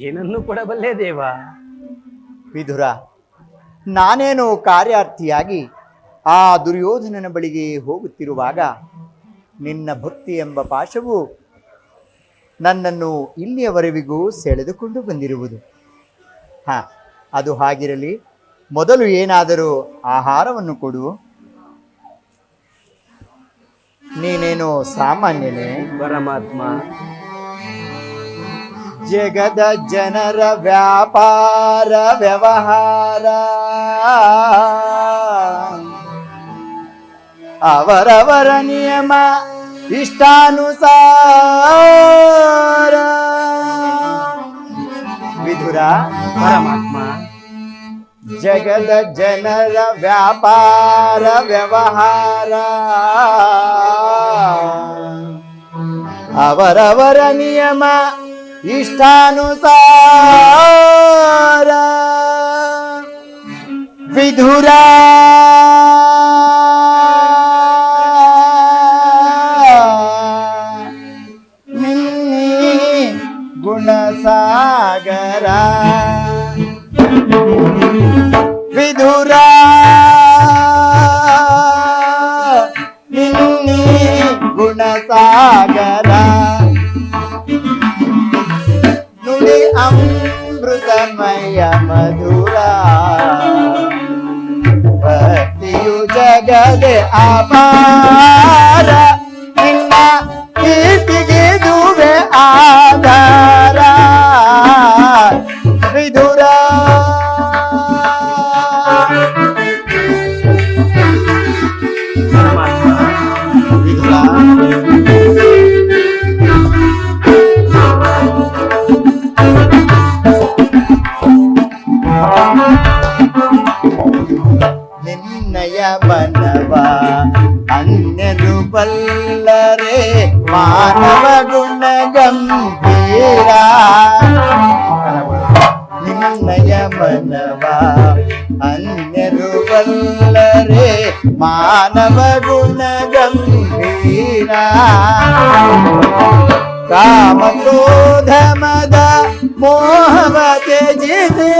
ಏನನ್ನು ಕೊಡಬಲ್ಲೆ ದೇವ? ವಿಧುರ, ನಾನೇನು ಕಾರ್ಯಾರ್ಥಿಯಾಗಿ ಆ ದುರ್ಯೋಧನನ ಬಳಿಗೆ ಹೋಗುತ್ತಿರುವಾಗ ನಿನ್ನ ಭಕ್ತಿ ಎಂಬ ಪಾಶವು ನನ್ನನ್ನು ಇಲ್ಲಿಯವರೆವಿಗೂ ಸೆಳೆದುಕೊಂಡು ಬಂದಿರುವುದು. ಅದು ಹಾಗಿರಲಿ, ಮೊದಲು ಏನಾದರೂ ಆಹಾರವನ್ನು ಕೊಡು. ನೀನೇನು ಸಾಮಾನ್ಯನೇ? ಪರಮಾತ್ಮ ಜಗದ ಜನರ ವ್ಯಾಪಾರ ವ್ಯವಹಾರ ಅವರವರ ನಿಯಮ ಇಷ್ಟಾನುಸಾರ. ವಿಧುರ, ಪರಮಾತ್ಮ ಜಗದ ಜನರ ವ್ಯಾಪಾರ ವ್ಯವಹಾರ ಅವರವರ ನಿಯಮ ಇಷ್ಟಾನುಸಾರ. ವಿಧುರ, ನಿನ್ನಿ ಗುಣಸಾಗರ. ವಿಧುರ, ನಿನ್ನಿ ಗುಣಸಾಗರ. ನುಡಿ ಅಮೃತಮಯ ಮಧುರ. ಜಗದೆ ಅಪಾರ ನಿನ್ನ ಕೀರ್ತಿಗಿದುವೆ ಆಧಾರ ವಿಧುರ ನಿನ್ನಯ ಬನವ ಅನ್ಯರು ಬಲ್ಲರೆ ಮಾನವ ಗುಣ ಗಂಭೀರ ನಿನ್ನಯ ಮನವ ಅನ್ಯರು ಬಲ್ಲರೆ ಮಾನವ ಗುಣ ಗಂಭೀರ ಕಾಮ ಕ್ರೋಧ ಮದ ಮೋಹವ ತ್ಯಜಿಸಿ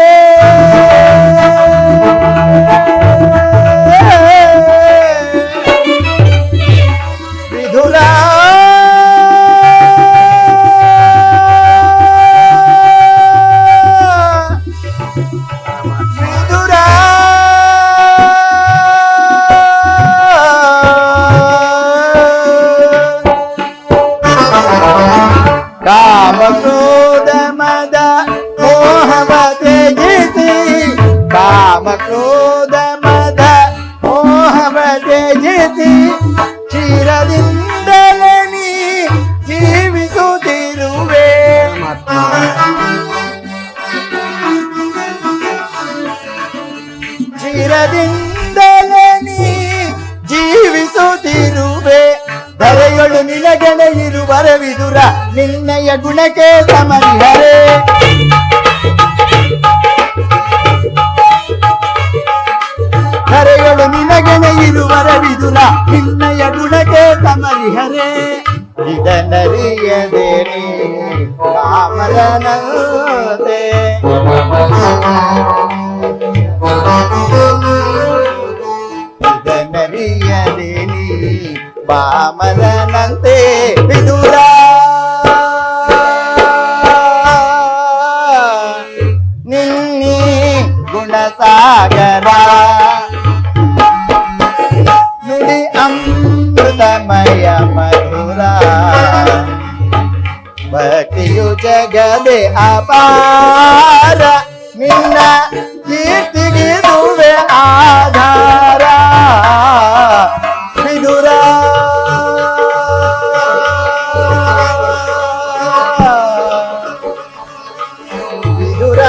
ವಿಧುರ ವಿಧುರ ಕಾಮ ಕ್ರೋಧ ಮದ ಮೋಹವ ತ್ಯಜಿಸಿ ಕಾಮ ಕ್ರೋಧ ಮದ ಮೋಹವ ತ್ಯಜಿಸಿ ಚಿರದಿಂದಲೇ ನೀ ಜೀವಿಸುತ್ತಿರುವೆ ಚಿರದಿಂದಲೇ ನೀ ಜೀವಿಸುತ್ತಿರುವೆ ಧರೆಯೊಳು ನಿನಗನೆ ಇರುವರ ವಿದುರ ನಿನ್ನಯ ಗುಣಕ್ಕೆ ಸಮರಿಹರೆ ಧರೆಯೊಳು ನಿನಗನೆ ಇರುವರ ವಿದುರ ನಿನ್ನಯ ಗುಣಕ್ಕೆ ಸಮರಿಹರೆ ಇದನರಿಯದೆ ನೀ ಕಾಮರನಂತೆ ಇದನರಿಯದೆ ನೀ ಬಾಮರನಂತೆ ವಿದುರ ನಿನ್ನಿ ಗುಣಸಾಗರ ನುಡಿ ಅಮೃತಮಯ ಮಧುರ ಭಕ್ತಿಯು ಜಗದೆ ಅಪಾರ ನಿನ್ನ ಕೀರ್ತಿಗಿದುವೆ ಆಧಾರ ವಿದುರ ವಿದುರ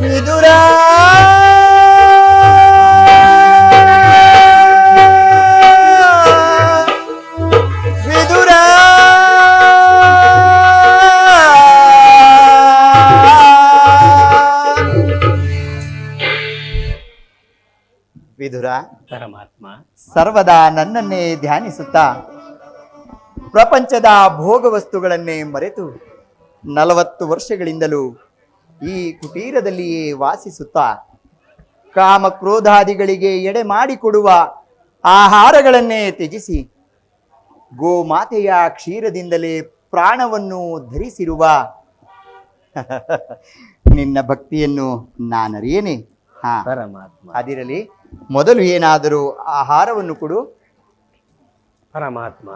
ವಿದುರ ವಿದುರ ವಿದುರ ಪರಮಾತ್ಮ ಸರ್ವದಾ ನನ್ನನ್ನೇ ಧ್ಯಾನಿಸುತ್ತಾ ಪ್ರಪಂಚದ ಭೋಗ ವಸ್ತುಗಳನ್ನೇ ಮರೆತು 40 ವರ್ಷಗಳಿಂದಲೂ ಈ ಕುಟೀರದಲ್ಲಿಯೇ ವಾಸಿಸುತ್ತಾ ಕಾಮ ಕ್ರೋಧಾದಿಗಳಿಗೆ ಎಡೆ ಮಾಡಿಕೊಡುವ ಆಹಾರಗಳನ್ನೇ ತ್ಯಜಿಸಿ ಗೋಮಾತೆಯ ಕ್ಷೀರದಿಂದಲೇ ಪ್ರಾಣವನ್ನು ಧರಿಸಿರುವ ನಿನ್ನ ಭಕ್ತಿಯನ್ನು ನಾನರಿಯೇನೆ. ಪರಮಾತ್ಮ ಅದಿರಲಿ, ಮೊದಲು ಏನಾದರೂ ಆಹಾರವನ್ನು ಕೊಡು. ಪರಮಾತ್ಮ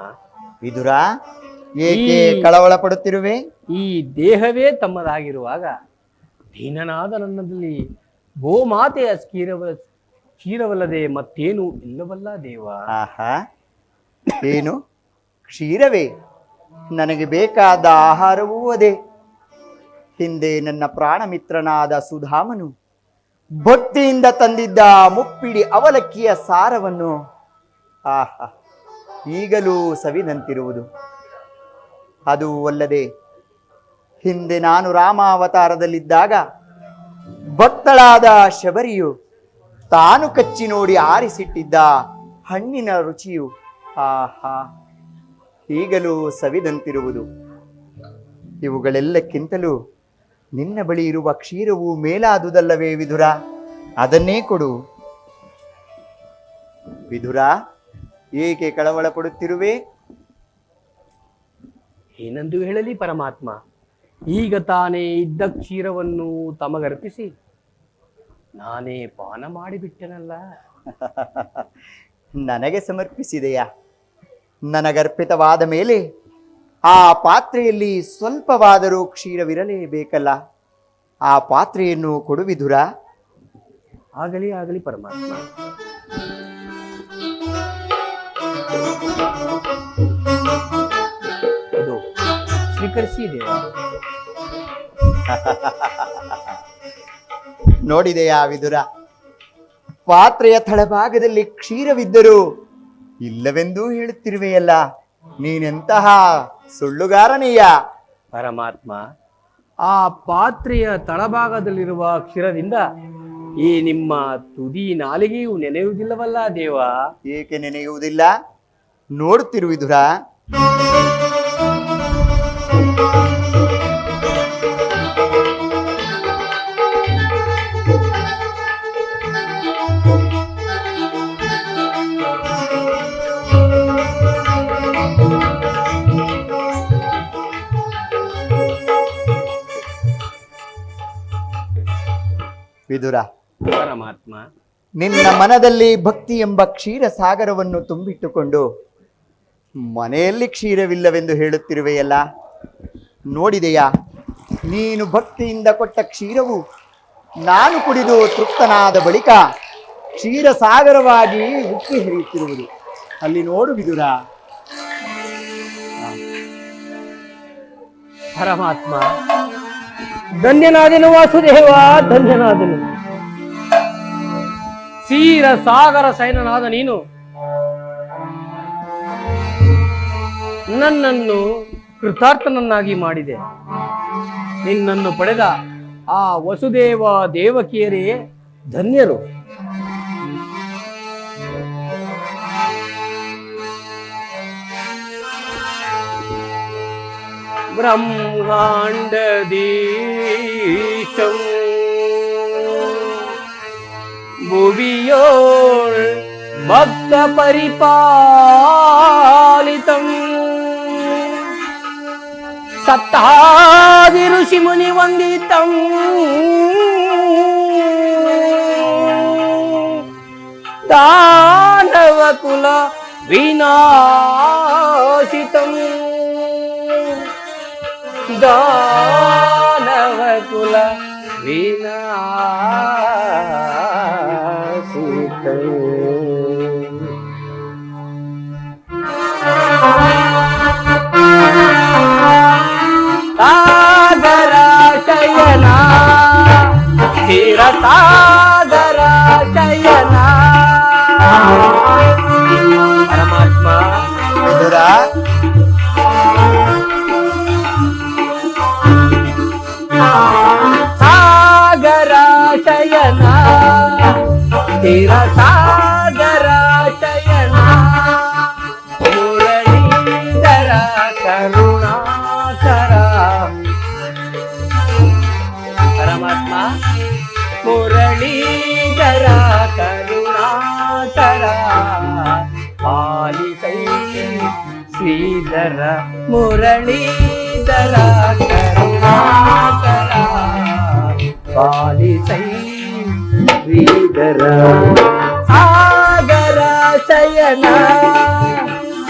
ವಿದುರ, ಏಕೆ ಕಳವಳ ಪಡುತ್ತಿರುವೆ? ಈ ದೇಹವೇ ತಮ್ಮದಾಗಿರುವಾಗ ದೀನನಾದ ನನ್ನಲ್ಲಿ ಗೋಮಾತೆಯ ಕ್ಷೀರವಲ್ಲದೆ ಮತ್ತೇನು ಇಲ್ಲವಲ್ಲ ದೇವ. ಆಹಾ, ಏನು ಕ್ಷೀರವೇ? ನನಗೆ ಬೇಕಾದ ಆಹಾರವೂ ಅದೇ. ಹಿಂದೆ ನನ್ನ ಪ್ರಾಣ ಮಿತ್ರನಾದ ಸುಧಾಮನು ಭಕ್ತಿಯಿಂದ ತಂದಿದ್ದ ಮುಪ್ಪಿಡಿ ಅವಲಕ್ಕಿಯ ಸಾರವನ್ನು ಆಹಾ ಈಗಲೂ ಸವಿದಂತಿರುವುದು. ಅದು ಅಲ್ಲದೆ ಹಿಂದೆ ನಾನು ರಾಮಾವತಾರದಲ್ಲಿದ್ದಾಗ ಭಕ್ತಳಾದ ಶಬರಿಯು ತಾನು ಕಚ್ಚಿ ನೋಡಿ ಆರಿಸಿಟ್ಟಿದ್ದ ಹಣ್ಣಿನ ರುಚಿಯು ಆಹಾ ಈಗಲೂ ಸವಿದಂತಿರುವುದು. ಇವುಗಳೆಲ್ಲಕ್ಕಿಂತಲೂ ನಿನ್ನ ಬಳಿ ಇರುವ ಕ್ಷೀರವು ಮೇಲಾದುದಲ್ಲವೇ ವಿದುರ? ಅದನ್ನೇ ಕೊಡು. ವಿದುರ, ಏಕೆ ಕಳವಳ ಪಡುತ್ತಿರುವೆ? ಏನೆಂದು ಹೇಳಲಿ ಪರಮಾತ್ಮ? ಈಗ ತಾನೇ ಇದ್ದ ಕ್ಷೀರವನ್ನು ತಮಗರ್ಪಿಸಿ ನಾನೇ ಪಾನ ಮಾಡಿಬಿಟ್ಟೆನಲ್ಲ. ನನಗೆ ಸಮರ್ಪಿಸಿದೆಯಾ? ನನಗರ್ಪಿತವಾದ ಮೇಲೆ ಆ ಪಾತ್ರೆಯಲ್ಲಿ ಸ್ವಲ್ಪವಾದರೂ ಕ್ಷೀರವಿರಲೇಬೇಕಲ್ಲ. ಆ ಪಾತ್ರೆಯನ್ನು ಕೊಡು ವಿದುರ. ಆಗಲಿ ಆಗಲಿ ಪರಮಾತ್ಮ. ಇದು ಸ್ವೀಕರಿಸಿ ದೇವ. ನೋಡಿದೆಯಾ ವಿದುರ? ಪಾತ್ರೆಯ ತಳಭಾಗದಲ್ಲಿ ಕ್ಷೀರವಿದ್ದರೂ ಇಲ್ಲವೆಂದೂ ಹೇಳುತ್ತಿರುವೆಯಲ್ಲ. ನೀನೆಂತಹ ಸುಳ್ಳುಗಾರನೀಯ. ಪರಮಾತ್ಮ, ಆ ಪಾತ್ರೆಯ ತಳಭಾಗದಲ್ಲಿರುವ ಕ್ಷೀರದಿಂದ ಈ ನಿಮ್ಮ ತುದಿ ನಾಲಿಗೆಯು ನೆನೆಯುವುದಿಲ್ಲವಲ್ಲ ದೇವ? ಏಕೆ ನೆನೆಯುವುದಿಲ್ಲ? ನೋಡುತ್ತಿರು ವಿದುರ. ವಿದುರ, ಪರಮಾತ್ಮ, ನಿನ್ನ ಮನದಲ್ಲಿ ಭಕ್ತಿ ಎಂಬ ಕ್ಷೀರ ಸಾಗರವನ್ನು ತುಂಬಿಟ್ಟುಕೊಂಡು ಮನೆಯಲ್ಲಿ ಕ್ಷೀರವಿಲ್ಲವೆಂದು ಹೇಳುತ್ತಿರುವೆಯಲ್ಲ. ನೋಡಿದೆಯಾ? ನೀನು ಭಕ್ತಿಯಿಂದ ಕೊಟ್ಟ ಕ್ಷೀರವು ನಾನು ಕುಡಿದು ತೃಪ್ತನಾದ ಬಳಿಕ ಕ್ಷೀರ ಸಾಗರವಾಗಿ ಉಕ್ಕಿ ಹರಿಯುತ್ತಿರುವುದು ಅಲ್ಲಿ ನೋಡು ವಿದುರ. ಪರಮಾತ್ಮ, ಧನ್ಯನಾದನು ವಾಸುದೇವ, ಧನ್ಯನಾದನು. ಕ್ಷೀರ ಸಾಗರ ಶಯನನಾದ ನೀನು ನನ್ನನ್ನು ಕೃತಾರ್ಥನನ್ನಾಗಿ ಮಾಡಿದೆ. ನಿನ್ನನ್ನು ಪಡೆದ ಆ ವಸುದೇವ ದೇವಕಿಯರೇ ಧನ್ಯರು. ಬ್ರಹ್ಮಾಂಡದೀಶಂ ಭುವಿಯೋಳ್ ಭಕ್ತ ಪರಿಪಾಲಿತಂ ಸಪ್ತಾದಿ ಋಷಿ ಮುನಿ ವಂದಿತಂ ದಾನವ ಕುಲ ವಿನಾಶಿತಂ ದಾನವ ಕುಲ ವಿನಾಶಿತಂ. ಸಾಗರ ಶಯನ ಕ್ಷೀರ ಸಾಗರ ಶಯನ. ಪರಮಾತ್ಮ, ವಿದುರ, ಸಾಗರ ಶಯನ ಕ್ಷೀರ ಸಾಗರ ಶಯನ ಮುರಳೀಧರ ಕರುಣಾಕರ. ಪರಮಾತ್ಮ, ಮುರಳೀಧರ ಕರುಣಾಕರ ಪಾಲಿಸೈ ಶ್ರೀಧರ ಮುರಳೀಧರ ಕರುಣಾಕರ ಪಾಲಿಸೈ ಶ್ರೀಧರ. ಸಾಗರ ಶಯನ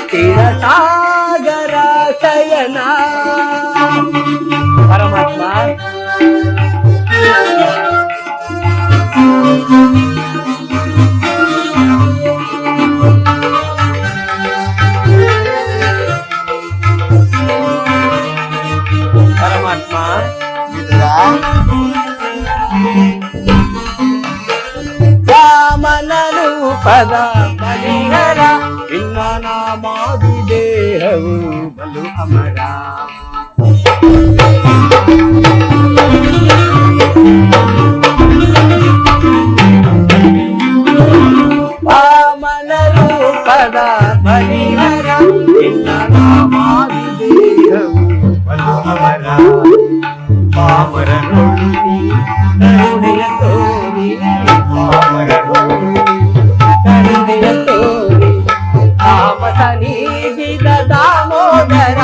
ಕ್ಷೀರ ಸಾಗರ ಶಯನ. ಪರಮಾತ್ಮ, ಪರಮಾತ್ಮ, ವಿದುರ, ವಾಮನ ರೂಪದ ಬಲಿಹರ ನಿನ್ನ ನಾಮಾದಿ ದೇಹವು ಬಲು ಅಮರ. ವಾಮನ ರೂಪದ ಬಲಿಹರ ನಿನ್ನ ನಾಮಾದಿ ದೇಹವು ಬಲು ಅಮರ. ಪಾಮರನೊಳ್ಳಿ ಕರುಣೆಯ ತೋರಿ, ಪಾಮರನೊಳ್ಳಿ ಕರುಣೆಯ ತೋರಿ ತಾಮಸ ನೀಗಿದ ದಾಮೋದರ,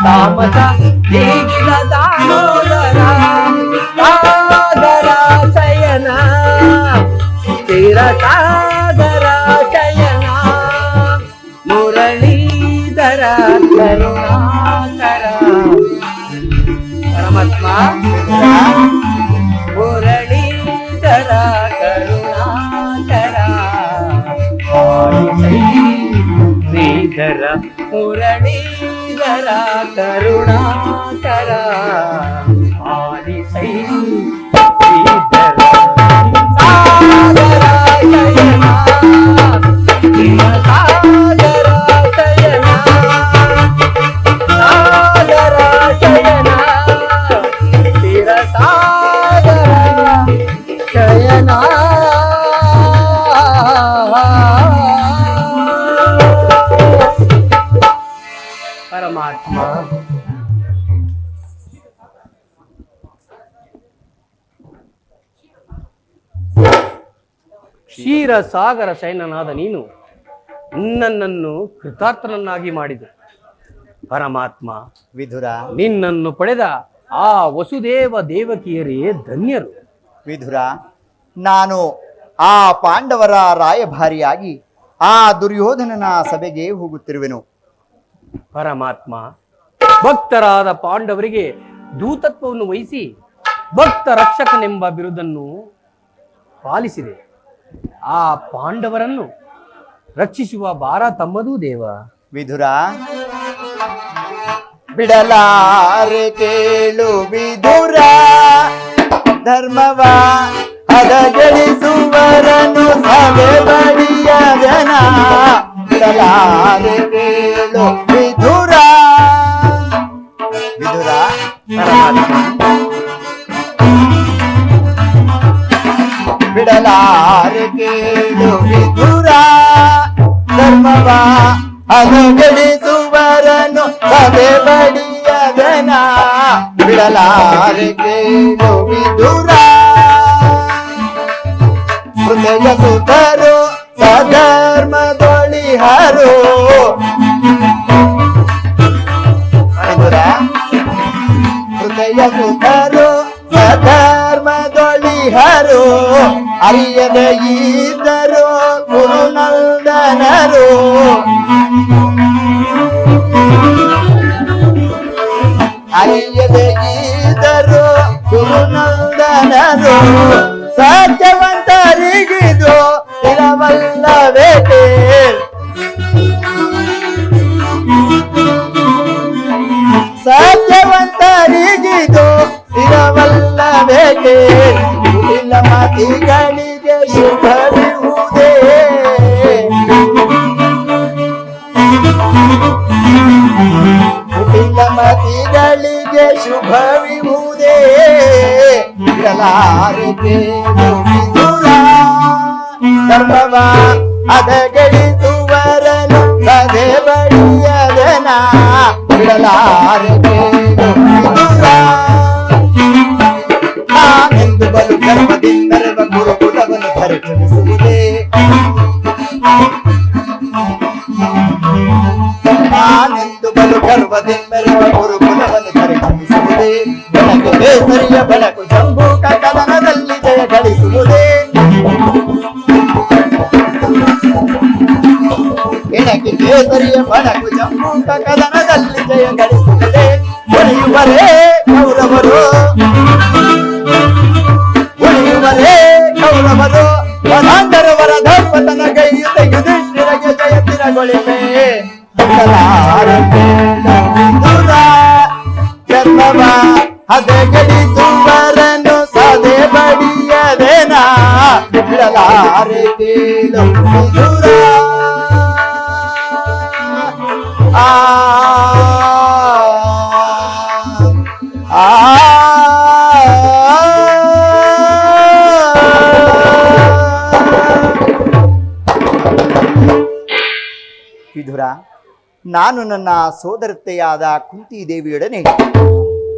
ತಾಮಸ ನೀಗಿದ ಸಾಗರ ಶಯನ ಮುರಳೀಧರ ಕರುಣಾಕರ ಪರಮಾತ್ಮ ಮುರಳೀಧರ ಕರುಣಾಕರ ಶ್ರೀಧರ ಮುರಳೀಧರ ಕರುಣಾಕರ ಆದಿಶೈ ಶ್ರೀಧರ ಸಾಗರ ಶಯನ ಸಾಗರ ಶಯನ ಸಾಗರ ಶಯನ ಸ್ಥಿರ ಸಾಗರ ಶಯನ ಪರಮಾತ್ಮ ಕ್ಷೀರ ಸಾಗರ ಶಯನನಾದ ನೀನು ನನ್ನನ್ನು ಕೃತಾರ್ಥನನ್ನಾಗಿ ಮಾಡಿದೆ. ಪರಮಾತ್ಮ, ವಿಧುರ, ನಿನ್ನನ್ನು ಪಡೆದ ಆ ವಸುದೇವ ದೇವಕಿಯರೇ ಧನ್ಯರು. ವಿಧುರ, ನಾನು ಆ ಪಾಂಡವರ ರಾಯಭಾರಿಯಾಗಿ ಆ ದುರ್ಯೋಧನನ ಸಭೆಗೆ ಹೋಗುತ್ತಿರುವೆನು. ಪರಮಾತ್ಮ, ಭಕ್ತರಾದ ಪಾಂಡವರಿಗೆ ದೂತತ್ವವನ್ನು ವಹಿಸಿ ಭಕ್ತ ರಕ್ಷಕನೆಂಬ ಬಿರುದನ್ನು ಪಾಲಿಸಿದೆ. ಆ ಪಾಂಡವರನ್ನು ರಕ್ಷಿಸುವ ಭಾರ ತಮ್ಮದೂ ದೇವ. ವಿಧುರ, ಬಿಡಲಾರೆ ಕೇಳು ವಿಧುರ, ಧರ್ಮವ ಹದಗೆಳಿಸುವರನು ಸಭೆ ಬಡಿಯದನ. ಬಿಡಲಾರೆ ಕೇಳು ವಿಧುರ. ವಿಧುರ, ಬಿಡಲಾರೆ ಕೇಳು ವಿಧುರ, ಧರ್ಮವ ಹದಗೆಳಿಸುವರನು ಸಭೆ ಬಡಿಯದನ. ಬಿಡಲಾರೆ ಕೇಳು ವಿಧುರ, ಹೃದಯ ಸುತರು ಸಧರ್ಮದೊಳಿಹರು. ಹೃದಯ ಸುತರು ಸಧರ್ಮದೊಳಿಹರು. ಅರಿಯದ ಈತರು ಗುರುನಂದನರು. ಅರಿಯದ ಈತರು ಗುರುನಂದನರು. ಸತ್ಯವಂತರಿಗಿದು ಇರವಲ್ಲವೇಕೆ. ಸತ್ಯವಂತರಿಗಿದು ಇರವಲ್ಲವೇಕೆ. ಕುಟಿಲ ಮತಿಗಳಿಗೆ ಶುಭವಿರುವುದೇ. ಕುಟಿಲ ಮತಿಗಳಿಗೆ ಶುಭವಿರುವುದೇ. ಬಿಡಲಾರೆ ಕೇಳು ವಿಧುರ, ಧರ್ಮವ ಹದಗೆಳಿಸುವರನು ಸಭೆ ಬಡಿಯದನ. ಬಿಡಲಾರೆ ಕೇಳು ವಿಧುರ, ನಾನೆಂದು ಬಲು ಗರ್ವದಿಂದರೆವ ಗುರುಕುಲವನ್ನು ಪರಿಚಯಿಸುವುದೇ. ನಾನೆಂದು ಬಲು ಗರ್ವದಿಂದರೆವ ಗುರುಕುಲವನ್ನು ಪರಿಚಯಿಸುವುದೇ. ಬೆಳಕು ಕೇಸರಿಯ ಬೆಳಕು ಜಂಬೂಕ ಕದನದಲ್ಲಿ ಜಯ ಗಳಿಸುವುದೇ. ಬೆಳಕು ಕೇಸರಿಯ ಬೆಳಕು ಜಂಬೂಕ ಕದನದಲ್ಲಿ ಜಯ ಗಳಿಸುತ್ತದೆ. ಉಳಿಯುವರೇ ಕೌರವರು, ಉಳಿಯುವರೇ ಕೌರವರು. ವರಾಂಧರವರ ಧರ್ಮತನ ಗೈಯುತ್ತ ಯುಧಿಷ್ಠಿರಗೆ ಜಯ ತಿರಗೊಳಿವೆ. ಜನ್ಮವ ಹದಗೆಳಿಸುವರನು ಸದೆ ಬಡಿಯದೆನ. ಬಿಡಲಾರೆ ಕೇಳು ವಿಧುರ, ಆ ವಿಧುರ, ನಾನು ನನ್ನ ಸೋದರತೆಯಾದ ಕುಂತಿ ದೇವಿಯೊಡನೆ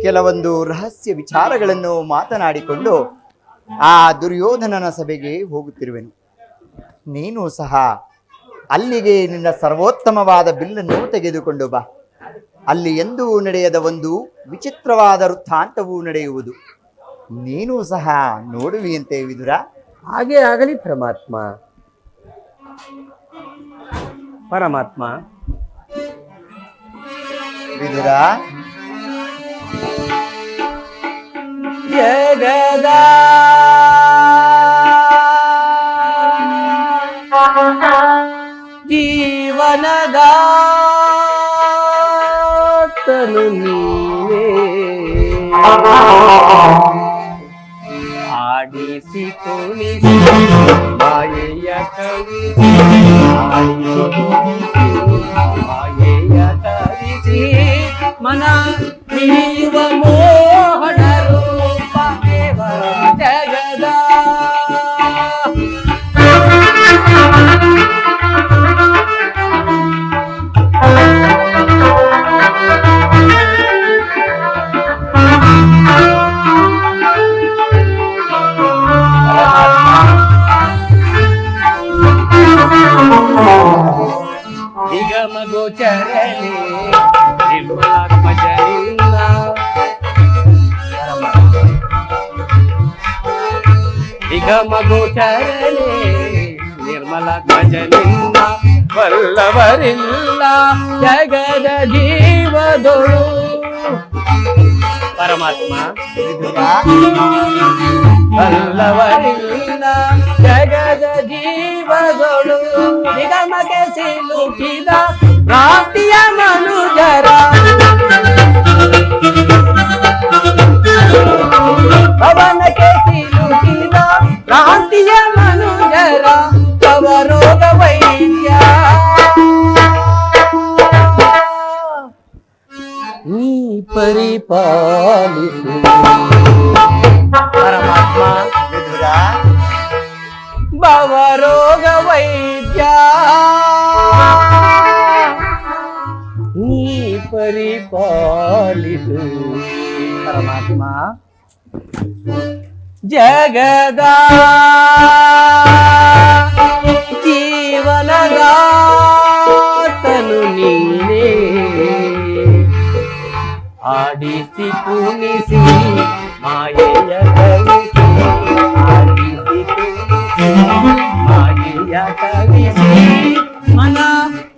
ಕೆಲವೊಂದು ರಹಸ್ಯ ವಿಚಾರಗಳನ್ನು ಮಾತನಾಡಿಕೊಂಡು ಆ ದುರ್ಯೋಧನನ ಸಭೆಗೆ ಹೋಗುತ್ತಿರುವೆನು. ನೀನು ಸಹ ಅಲ್ಲಿಗೆ ನಿನ್ನ ಸರ್ವೋತ್ತಮವಾದ ಬಿಲ್ಲನ್ನು ತೆಗೆದುಕೊಂಡು ಬಾ. ಅಲ್ಲಿ ಎಂದೂ ನಡೆಯದ ಒಂದು ವಿಚಿತ್ರವಾದ ವೃತ್ತಾಂತವೂ ನಡೆಯುವುದು. ನೀನು ಸಹ ನೋಡುವಿಯಂತೆ ವಿದುರ. ಹಾಗೆ ಆಗಲಿ ಪರಮಾತ್ಮ. ಪರಮಾತ್ಮ, ವಿದುರ, ಜಗದ ಜೀವನದಾತನು ನೀವೇ, ಆಡಿಸಿ ಕುಣಿಸಿ ಮಾಯೆಯ ಕವಿಸಿ, ಆಡಿಸಿ ಕುಣಿಸಿ ಮಾಯೆಯ ಕವಿಸಿ, ಮನ ಹಿಡಿಯುವ ಮೋಹನ ರೂಪ ದೇವ ಜಗದ. ನಿಗಮ ಗೋಚರನೆ ನಿರ್ಮಲಾತ್ಮಜನಿಂದ, ನಿಗಮ ಗೋಚರನೆ ನಿರ್ಮಲಾತ್ಮಜನಿಂದ, ಬಲ್ಲವರಿಲ್ಲ ಜಗದ ಜೀವದೊಳು. ಪರಮಾತ್ಮ, ಬಲ್ಲವರಿಲ್ಲ ಜಗದ ಜೀವದೊಳು, ನಿಗಮಕ್ಕೆ ಸಿಲುಕಿದ ಭ್ರಾಂತಿಯ ಮನುಜರ, ಪವನಕ್ಕೆ ಸಿಲುಕಿದ ಭ್ರಾಂತಿಯ ಮನುಜರ, ತವ ರೋಗ ವೈದ್ಯ ನೀ ಪರಿಪಾಲಿಸು. ಪರಮಾತ್ಮ, ವಿದುರ, ಭವರೋಗ ವೈದ್ಯ ನೀ ಪರಿಪಾಲಿಸು. ಪರಮಾತ್ಮ, ಜಗದ ಜೀವನದಾತನು ನೀನೇ, ಆಡಿಸಿ ಕುಣಿಸಿ ಮಾಯೆಯ ಕವಿಸಿ, ಆಡಿಸಿ ಕುಣಿಸಿ ಮಾಯೆಯ ಕವಿಸಿ, ಮನ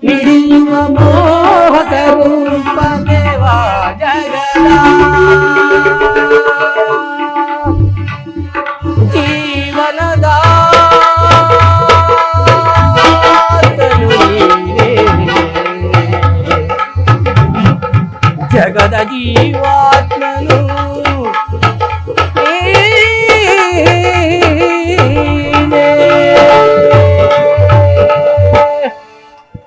ಹಿಡಿಯುವ ಮೋಹಕ ರೂಪ ದೇವ ಜಗದ. ಜೀವನದಾತನು ನೀನೇ, ಜಗದ ಜೀವಾತ್ಮನು